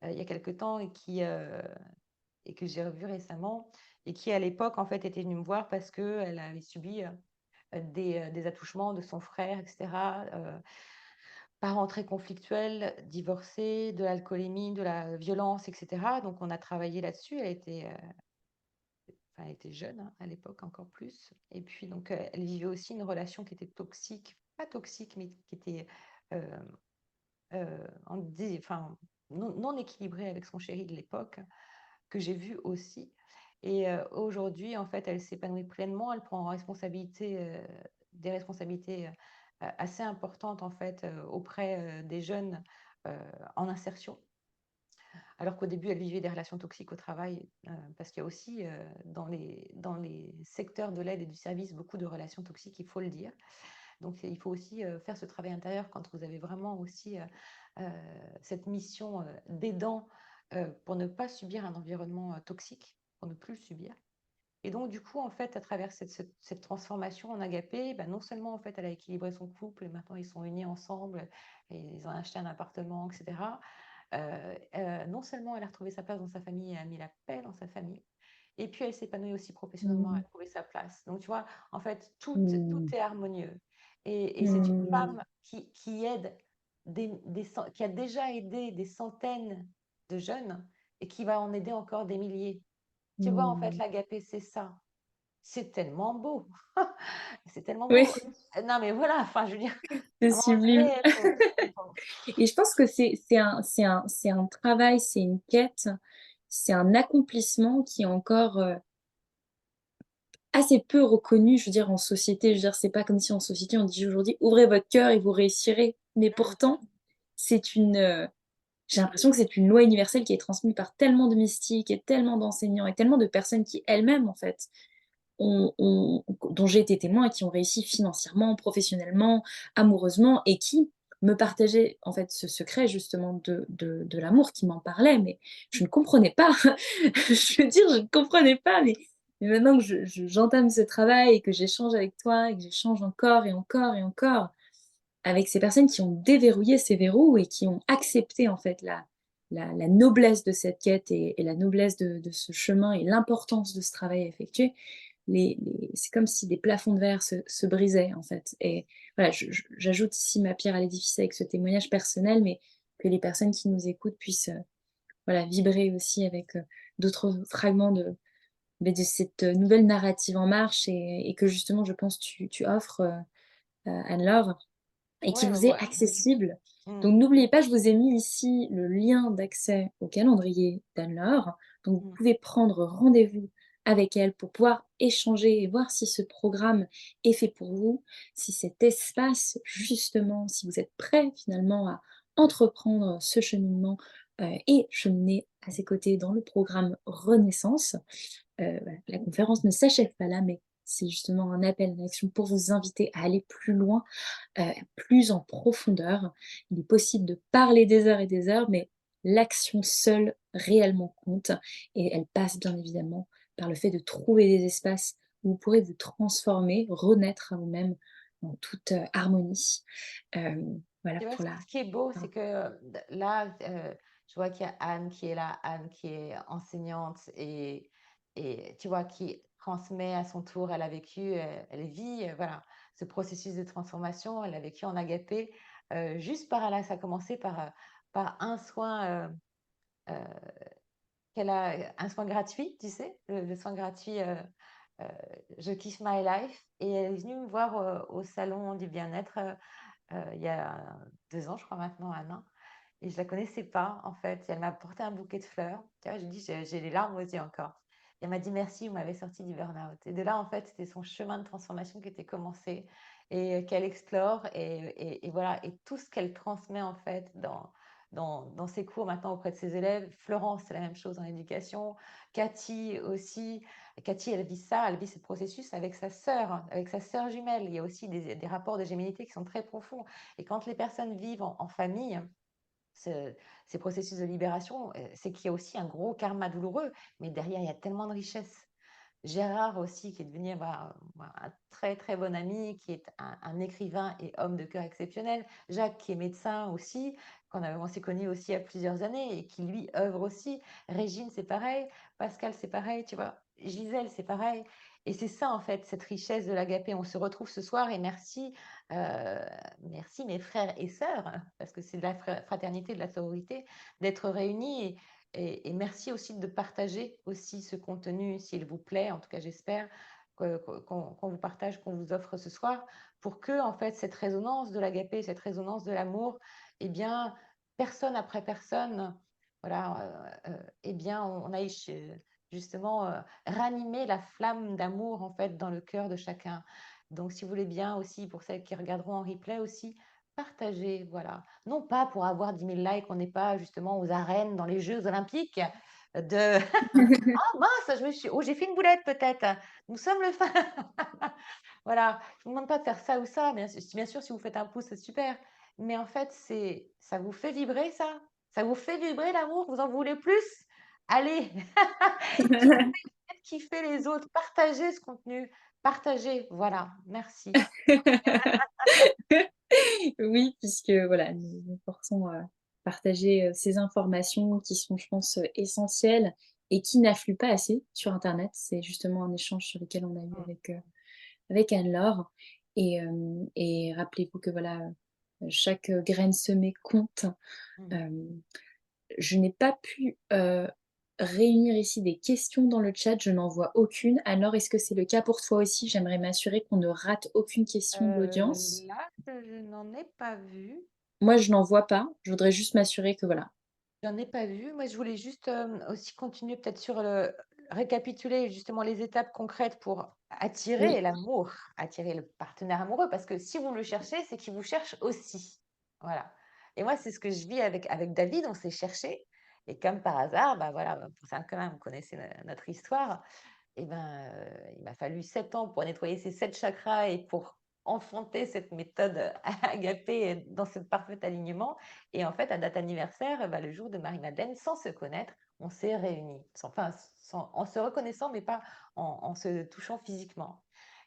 il y a quelque temps et que j'ai revue récemment, et qui à l'époque, en fait, était venue me voir parce qu'elle avait subi des attouchements de son frère, etc. Parents très conflictuels, divorcés, de l'alcoolémie, de la violence, et cetera. Donc on a travaillé là-dessus. Elle était jeune, hein, à l'époque, encore plus. Et puis donc elle vivait aussi une relation qui était toxique, pas toxique, mais qui était heu enfin non équilibrée avec son chéri de l'époque, que j'ai vu aussi. Et aujourd'hui, en fait, elle s'épanouit pleinement. Elle prend des responsabilités, assez importantes, en fait, auprès, des jeunes, heu, en insertion. Alors qu'au début, elle vivait des relations toxiques au travail, parce qu'il y a aussi, dans les secteurs de l'aide et du service, beaucoup de relations toxiques, il faut le dire. Donc il faut aussi, faire ce travail intérieur quand vous avez vraiment aussi, heu, cette mission, d'aidant, pour ne pas subir un environnement, toxique, pour ne plus le subir. Et donc, du coup, en fait, à travers cette transformation en agapé, ben, non seulement, en fait, elle a équilibré son couple, et maintenant, ils sont unis ensemble, et ils ont acheté un appartement, etc. Non seulement elle a retrouvé sa place dans sa famille, elle a mis la paix dans sa famille, et puis elle s'épanouit aussi professionnellement, elle a Mm, trouvé sa place. Donc, tu vois, en fait, tout mm, est harmonieux. Et c'est une mm. femme qui aide qui a déjà aidé des centaines de jeunes et qui va en aider encore des milliers. Tu vois, en fait, Mm. l'agapé, c'est ça. C'est tellement beau. C'est tellement Oui, beau. Non, mais voilà, enfin, je veux dire, c'est à un moment sublime. donné, Et je pense que c'est un travail, c'est une quête, c'est un accomplissement qui est encore, assez peu reconnu, je veux dire, en société. Je veux dire, c'est pas comme si en société, on dit aujourd'hui: «Ouvrez votre cœur et vous réussirez». Mais Mm. pourtant, c'est une, j'ai l'impression que c'est une loi universelle qui est transmise par tellement de mystiques et tellement d'enseignants et tellement de personnes qui elles-mêmes, en fait, dont j'ai été témoin et qui ont réussi financièrement, professionnellement, amoureusement et qui me partageaient, en fait, ce secret justement de l'amour, qui m'en parlaient, mais je ne comprenais pas. Je veux dire, je ne comprenais pas, mais maintenant que j'entame ce travail et que j'échange avec toi et que j'échange encore et encore et encore avec ces personnes qui ont déverrouillé ces verrous et qui ont accepté, en fait, la noblesse de cette quête et la noblesse de ce chemin et l'importance de ce travail à effectuer, c'est comme si des plafonds de verre se brisaient, en fait. Et voilà, j'ajoute ici ma pierre à l'édifice avec ce témoignage personnel, mais que les personnes qui nous écoutent puissent, voilà, vibrer aussi avec, d'autres fragments de cette, nouvelle narrative en marche et que justement, je pense, tu offres, Anne-Laure et qui Ouais, ouais, vous est ouais. accessible. Mm, Donc n'oubliez pas, je vous ai mis ici le lien d'accès au calendrier d'Anne-Laure. Donc vous mm. pouvez prendre rendez-vous avec elle pour pouvoir échanger et voir si ce programme est fait pour vous, si cet espace, justement, si vous êtes prêt finalement à entreprendre ce cheminement et cheminer à ses côtés dans le programme Renaissance. Voilà, la conférence ne s'achève pas là, mais c'est justement un appel à l'action pour vous inviter à aller plus loin, plus en profondeur. Il est possible de parler des heures et des heures, mais l'action seule réellement compte et elle passe bien évidemment par le fait de trouver des espaces où vous pourrez vous transformer, renaître à vous-même en toute, harmonie. Voilà Tu vois, pour la ce qui est beau, fin. c'est que là, je vois qu'il y a Anne qui est là, Anne qui est enseignante et tu vois, qui transmet à son tour. Elle a vécu, elle vit, voilà, ce processus de transformation. Elle a vécu en agapé. Juste par là, ça a commencé par un soin euh, qu'elle a, un soin gratuit, tu sais, le soin gratuit. Euh, je kiffe my life. Et elle est venue me voir au salon du bien-être il y a 2 ans, je crois maintenant, un an. Et je la connaissais pas, en fait. Et elle m'a apporté un bouquet de fleurs. Tu vois, je dis, j'ai les larmes aux yeux encore. Et elle m'a dit, merci, vous m'avez sorti du burn-out. Et de là, en fait, c'était son chemin de transformation qui était commencé et qu'elle explore. Et voilà, et tout ce qu'elle transmet, en fait, dans ses cours maintenant auprès de ses élèves. Florence, c'est la même chose en éducation. Cathy aussi. Cathy, elle vit ça, elle vit ce processus avec sa sœur jumelle. Il y a aussi des rapports de géminité qui sont très profonds. Et quand les personnes vivent en famille, ces processus de libération, c'est qu'il y a aussi un gros karma douloureux, mais derrière, il y a tellement de richesse. Gérard aussi, qui est devenu un très très bon ami, qui est un écrivain et homme de cœur exceptionnel. Jacques, qui est médecin aussi, on s'est connus aussi il y a plusieurs années et qui lui œuvre aussi. Régine, c'est pareil. Pascal, c'est pareil, tu vois. Gisèle, c'est pareil. Et c'est ça, en fait, cette richesse de l'agapé. On se retrouve ce soir et euh, merci mes frères et sœurs, parce que c'est de la fraternité, de la sororité, d'être réunis. Et merci aussi de partager aussi ce contenu, s'il vous plaît. En tout cas, j'espère qu'on vous partage, qu'on vous offre ce soir, pour que, en fait, cette résonance de l'agapé, cette résonance de l'amour, eh bien, personne après personne, voilà, eh bien, on aille justement ranimer la flamme d'amour, en fait, dans le cœur de chacun. Donc, si vous voulez bien aussi, pour celles qui regarderont en replay aussi, partagez, voilà. Non pas pour avoir 10 000 likes, on n'est pas justement aux arènes dans les Jeux olympiques de «Ah mince, oh, j'ai fait une boulette peut-être. Nous sommes le fin.» Voilà, je ne vous demande pas de faire ça ou ça, bien sûr, si vous faites un pouce, c'est super. Mais en fait, ça vous fait vibrer ça? Ça vous fait vibrer l'amour? Vous en voulez plus? allez, kiffez, faites kiffer les autres, partagez ce contenu, partagez, voilà, merci. Oui, puisque voilà, nous forçons à partager, ces informations qui sont, je pense, essentielles et qui n'affluent pas assez sur internet. C'est justement un échange sur lequel on a eu Mmh, avec Anne-Laure et rappelez-vous que voilà, chaque, graine semée compte. mmh. Hem, je n'ai pas pu, réunir ici des questions dans le chat, je n'en vois aucune. Alors est-ce que c'est le cas pour toi aussi? J'aimerais m'assurer qu'on ne rate aucune question de l'audience. Là, je n'en ai pas vu. Moi, je n'en vois pas. Je voudrais juste m'assurer que voilà. J'en ai pas vu. Moi, je voulais juste, aussi continuer peut-être sur le récapituler justement les étapes concrètes pour Oui, attirer l'amour, attirer le partenaire amoureux parce que si vous le cherchez, c'est qu'il vous cherche aussi. Voilà et moi, c'est ce que je vis avec David, on s'est cherché et comme par hasard, bah, voilà, pour ça quand même, vous connaissez notre histoire. Et ben, il m'a fallu 7 ans pour nettoyer ces 7 chakras et pour enfanter cette méthode agapée dans ce parfait alignement et en fait, à date anniversaire, bah, le jour de Marie-Madeleine, sans se connaître, on s'est réunis. Enfin, en se reconnaissant, mais pas en se touchant physiquement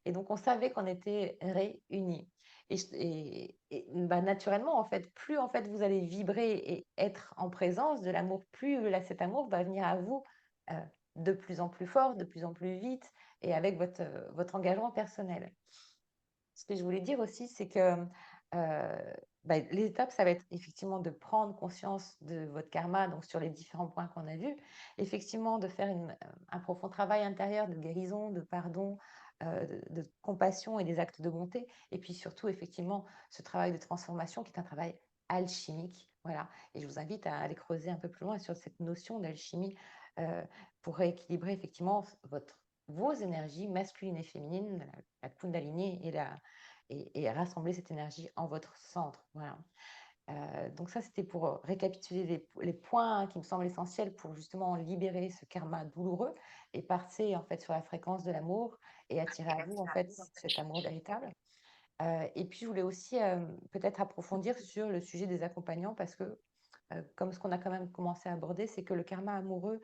et donc on savait qu'on était réunis bah, naturellement, en fait, plus, en fait, vous allez vibrer et être en présence de l'amour, plus là, cet amour va venir à vous, heu, de plus en plus fort, de plus en plus vite et avec votre engagement personnel. Ce que je voulais dire aussi, c'est que, bah, les étapes, ça va être effectivement de prendre conscience de votre karma, donc sur les différents points qu'on a vus. Effectivement, de faire un profond travail intérieur de guérison, de pardon, de compassion et des actes de bonté. Et puis surtout, effectivement, ce travail de transformation qui est un travail alchimique. Voilà. Et je vous invite à aller creuser un peu plus loin sur cette notion d'alchimie euh, pour rééquilibrer effectivement vos énergies masculines et féminines, la Kundalini et rassembler cette énergie en votre centre. Voilà. Donc ça, c'était pour récapituler les points qui me semblent essentiels pour justement libérer ce karma douloureux et passer en fait sur la fréquence de l'amour et attirer à vous en fait cet amour véritable. Et puis je voulais aussi peut-être approfondir sur le sujet des accompagnants parce que comme ce qu'on a quand même commencé à aborder, c'est que le karma amoureux,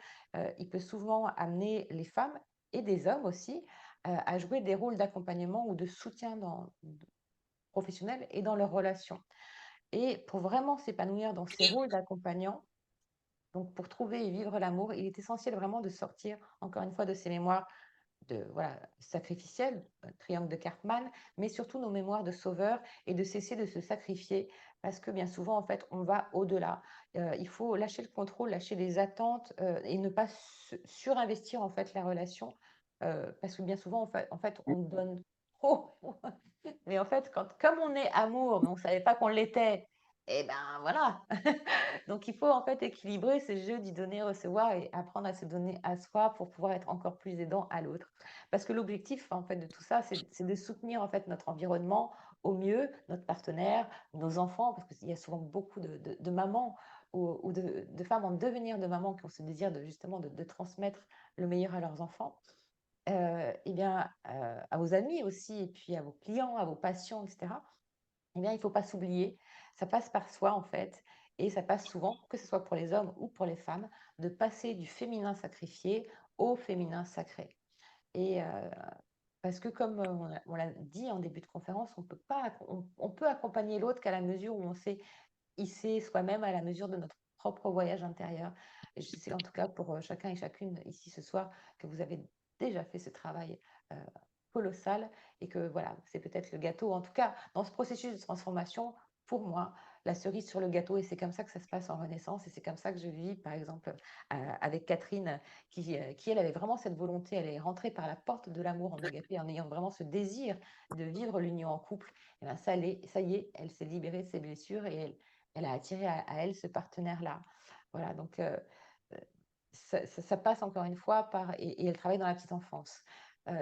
il peut souvent amener les femmes et des hommes aussi à jouer des rôles d'accompagnement ou de soutien professionnel et dans leurs relations. Et pour vraiment s'épanouir dans ces rôles d'accompagnant, donc pour trouver et vivre l'amour, il est essentiel vraiment de sortir, encore une fois, de ces mémoires de voilà, sacrificielles, triangle de Cartman, mais surtout nos mémoires de sauveurs et de cesser de se sacrifier parce que bien souvent, en fait, on va au-delà. Il faut lâcher le contrôle, lâcher les attentes et ne pas surinvestir en fait la relation parce que bien souvent, en fait, on donne trop. Mais en fait, comme on est amour, mais on ne savait pas qu'on l'était, et ben voilà. Donc il faut en fait équilibrer ces jeux du donner-recevoir et apprendre à se donner à soi pour pouvoir être encore plus aidant à l'autre. Parce que l'objectif en fait de tout ça, c'est de soutenir en fait notre environnement au mieux, notre partenaire, nos enfants, parce qu'il y a souvent beaucoup de mamans ou de femmes en devenir de mamans qui ont ce désir de justement de transmettre le meilleur à leurs enfants. Eh bien, à vos amis aussi, et puis à vos clients, à vos patients, etc. Eh bien, il ne faut pas s'oublier. Ça passe par soi, en fait. Et ça passe souvent, que ce soit pour les hommes ou pour les femmes, de passer du féminin sacrifié au féminin sacré. Et parce que comme on l'a dit en début de conférence, on peut accompagner l'autre qu'à la mesure où on s'est hissé soi-même à la mesure de notre propre voyage intérieur. Et je sais en tout cas pour chacun et chacune ici ce soir que vous avez déjà fait ce travail euh, colossal et que voilà, c'est peut-être le gâteau. En tout cas, dans ce processus de transformation, pour moi, la cerise sur le gâteau, et c'est comme ça que ça se passe en Renaissance, et c'est comme ça que je vis, par exemple, avec Catherine, qui, elle, avait vraiment cette volonté, elle est rentrée par la porte de l'amour en agapé, en ayant vraiment ce désir de vivre l'union en couple, et bien ça y est, elle s'est libérée de ses blessures, et elle a attiré à elle ce partenaire-là. Voilà, donc ça passe encore une fois et elle travaille dans la petite enfance.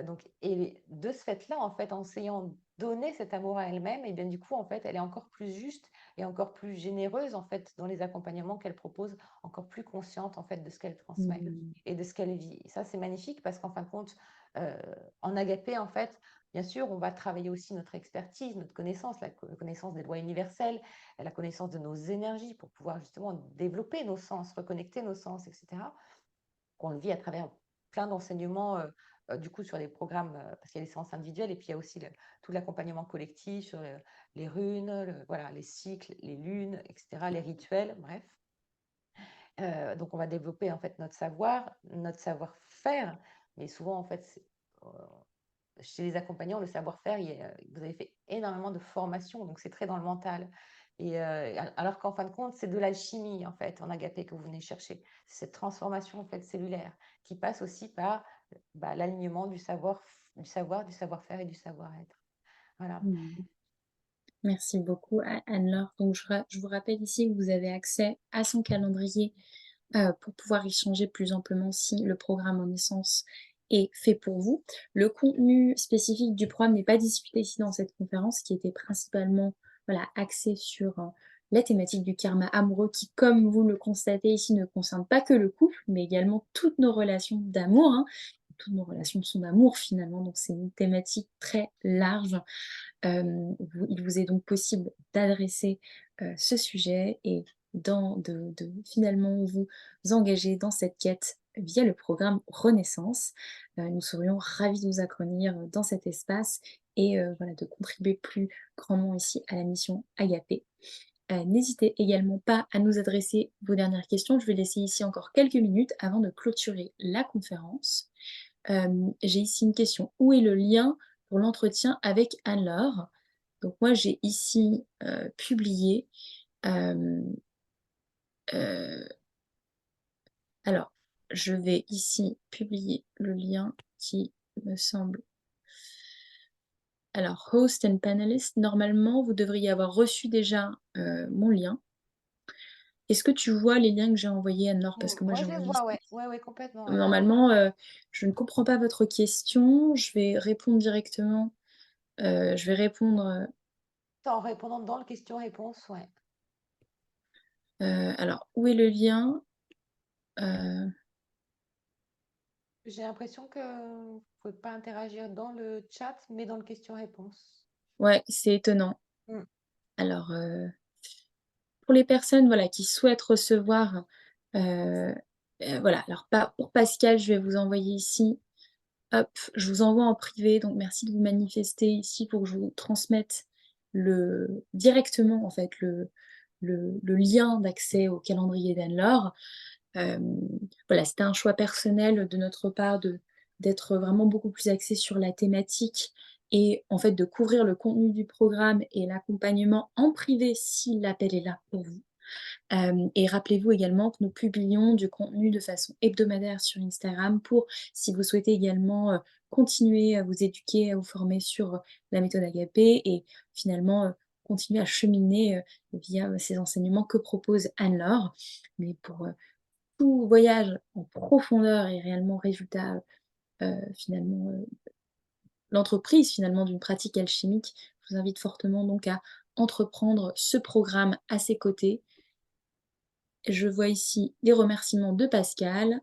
Donc, et de ce fait-là, en fait, en s'ayant donné cet amour à elle-même, et bien du coup, en fait, elle est encore plus juste et encore plus généreuse, en fait, dans les accompagnements qu'elle propose, encore plus consciente, en fait, de ce qu'elle transmet Mmh. et de ce qu'elle vit. Et ça, c'est magnifique parce qu'en fin de compte, euh, en agapé, en fait, bien sûr, on va travailler aussi notre expertise, notre connaissance, la connaissance des lois universelles, la connaissance de nos énergies pour pouvoir justement développer nos sens, reconnecter nos sens, etc. qu'on le vit à travers plein d'enseignements, du coup, sur les programmes, parce qu'il y a les séances individuelles et puis il y a aussi tout l'accompagnement collectif sur les runes, voilà, les cycles, les lunes, etc., les rituels, bref. Donc, on va développer en fait notre savoir-faire, mais souvent, en fait, chez les accompagnants, le savoir-faire, vous avez fait énormément de formation, donc c'est très dans le mental. Et alors qu'en fin de compte, c'est de l'alchimie en fait en agapé que vous venez chercher. C'est cette transformation en fait cellulaire qui passe aussi par l'alignement du savoir-faire et du savoir-être. Voilà. Mhm. Merci beaucoup, Anne-Laure. Donc, je vous rappelle ici que vous avez accès à son calendrier pour pouvoir échanger plus amplement si le programme en essence est fait pour vous. Le contenu spécifique du programme n'est pas discuté ici dans cette conférence, qui était principalement voilà, axé sur la thématique du karma amoureux qui, comme vous le constatez ici, ne concerne pas que le couple, mais également toutes nos relations d'amour. Hein. Toutes nos relations sont d'amour finalement, donc c'est une thématique très large. Il vous est donc possible d'adresser ce sujet et de finalement vous engager dans cette quête via le programme Renaissance. Nous serions ravis de vous accueillir dans cet espace et voilà, de contribuer plus grandement ici à la mission Agapé. N'hésitez également pas à nous adresser vos dernières questions. Je vais laisser ici encore quelques minutes avant de clôturer la conférence. J'ai ici une question. Où est le lien pour l'entretien avec Anne-Laure? Donc moi, j'ai ici publié. Euh, alors, je vais ici publier le lien qui me semble. Alors, host and panelist, normalement, vous devriez avoir reçu déjà mon lien. Est-ce que tu vois les liens que j'ai envoyés, Anne-Laure? Parce que moi, Moi, j'ai je les envoyé vois, ouais. Ouais, ouais, complètement, ouais. normalement, je ne comprends pas votre question. Je vais répondre directement. Je vais répondre. En répondant dans le question-réponse, ouais. Alors, où est le lien? J'ai l'impression que vous ne pouvez pas interagir dans le chat, mais dans le question-réponse. Ouais, c'est étonnant. Mm. Alors, pour les personnes, voilà, qui souhaitent recevoir, voilà, alors pas pour Pascal, je vais vous envoyer ici, hop, je vous envoie en privé, donc merci de vous manifester ici pour que je vous transmette directement, en fait, le lien d'accès au calendrier d'Anne-Laure. Voilà, c'était un choix personnel de notre part d'être vraiment beaucoup plus axé sur la thématique et en fait de couvrir le contenu du programme et l'accompagnement en privé si l'appel est là pour vous. Et rappelez-vous également que nous publions du contenu de façon hebdomadaire sur Instagram pour, si vous souhaitez également continuer à vous éduquer, à vous former sur la méthode Agapé et finalement continuer à cheminer via ces enseignements que propose Anne-Laure. Mais pour tout voyage en profondeur et réellement résultat, finalement, l'entreprise finalement d'une pratique alchimique, je vous invite fortement donc à entreprendre ce programme à ses côtés. Je vois ici les remerciements de Pascal.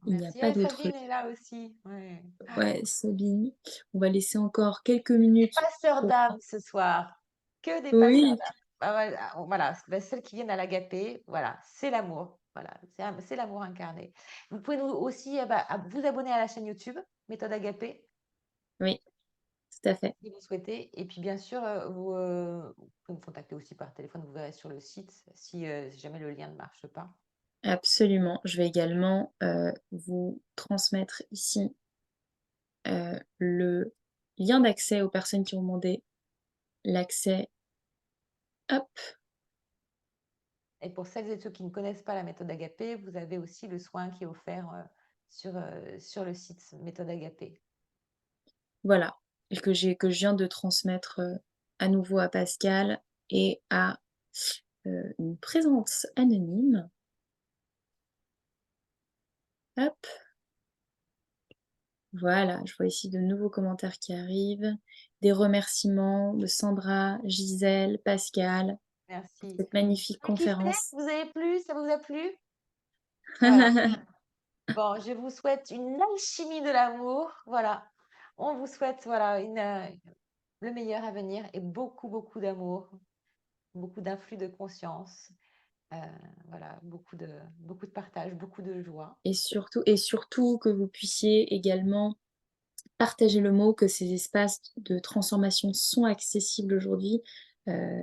Il n'y a Merci. pas d'autres. Sabine est là aussi. Ouais. Ouais, Sabine. On va laisser encore quelques minutes Passeurs pour. d'âme ce soir. Que des passeurs Oui, d'âme. Voilà, celles qui viennent à l'agapé, voilà, c'est l'amour. Voilà, c'est l'amour incarné. Vous pouvez nous aussi vous abonner à la chaîne YouTube, Méthode Agapé, oui, tout à fait. si vous souhaitez. Et puis bien sûr, vous pouvez me contacter aussi par téléphone, vous verrez sur le site si jamais le lien ne marche pas. Absolument. Je vais également vous transmettre ici le lien d'accès aux personnes qui ont demandé l'accès. Hop, Et pour celles et ceux qui ne connaissent pas la méthode Agapé, vous avez aussi le soin qui est offert sur le site Méthode Agapé. voilà. Et que je viens de transmettre à nouveau à Pascal et à une présence anonyme. Hop. Voilà, je vois ici de nouveaux commentaires qui arrivent, des remerciements de Sandra, Gisèle, Pascal, pour Merci. cette magnifique Vous avez kiffé? conférence. Vous avez plu? Ça vous a plu? Voilà. Bon, je vous souhaite une alchimie de l'amour. Voilà. On vous souhaite voilà, le meilleur à venir et beaucoup, beaucoup d'amour, beaucoup d'influx de conscience. Heu, voilà, beaucoup de partage, beaucoup de joie. Et surtout que vous puissiez également partager le mot que ces espaces de transformation sont accessibles aujourd'hui.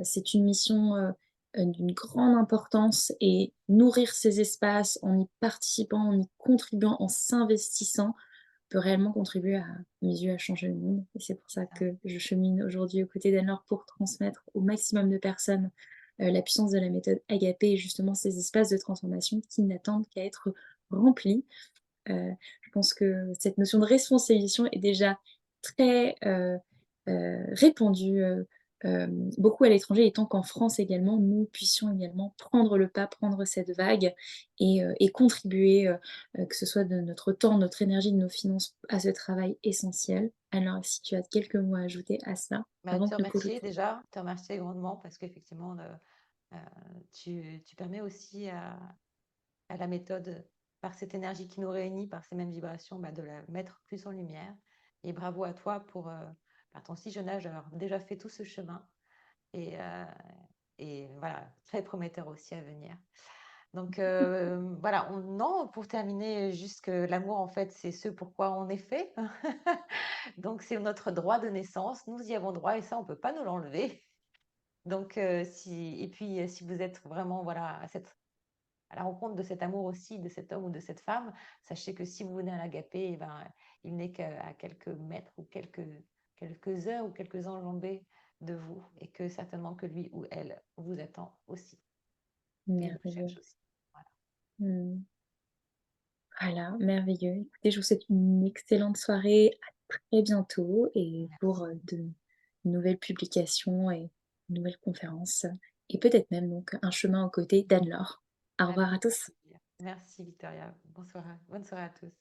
C'est une mission, d'une grande importance et nourrir ces espaces en y participant, en y contribuant, en s'investissant, peut réellement contribuer à mes yeux, à changer le monde et c'est pour C'est ça ça. que je chemine aujourd'hui aux côtés d'Anne-Laure pour transmettre au maximum de personnes, la puissance de la méthode Agapé et justement ces espaces de transformation qui n'attendent qu'à être remplis. Je pense que cette notion de responsabilisation est déjà très, répandue, beaucoup à l'étranger et tant qu'en France également, nous puissions également prendre le pas, prendre cette vague et contribuer, que ce soit de notre temps, notre énergie, de nos finances à ce travail essentiel. Alors si tu as quelques mots à ajouter à cela Bah, avant que nous clôturions. te remercier grandement parce qu'effectivement, heu, tu permets aussi à la méthode, par cette énergie qui nous réunit, par ces mêmes vibrations, bah, de la mettre plus en lumière et bravo à toi pour, par ton si jeune âge, d'avoir déjà fait tout ce chemin et heu et voilà, très prometteur aussi à venir. Donc voilà, on non, pour terminer, juste que l'amour, en fait, c'est ce pourquoi on est fait. Donc c'est notre droit de naissance, nous y avons droit et ça, on peut pas nous l'enlever. Donc si et puis, si vous êtes vraiment, voilà, à la rencontre de cet amour aussi, de cet homme ou de cette femme, sachez que si vous venez à l'agapé, eh ben, il n'est qu'à quelques mètres ou quelques heures ou quelques enjambées de vous et que certainement que lui ou elle vous attend aussi et vous Merveilleux. cherche aussi. Voilà. Mmh. Voilà, merveilleux. Écoutez, je vous souhaite une excellente soirée, à très bientôt et pour, Merci. de nouvelles publications et de nouvelles conférences et peut-être même donc un chemin aux côtés d'Anne-Laure. Au Avec revoir à grand tous. plaisir. Merci Victoria. Bonne soirée à tous.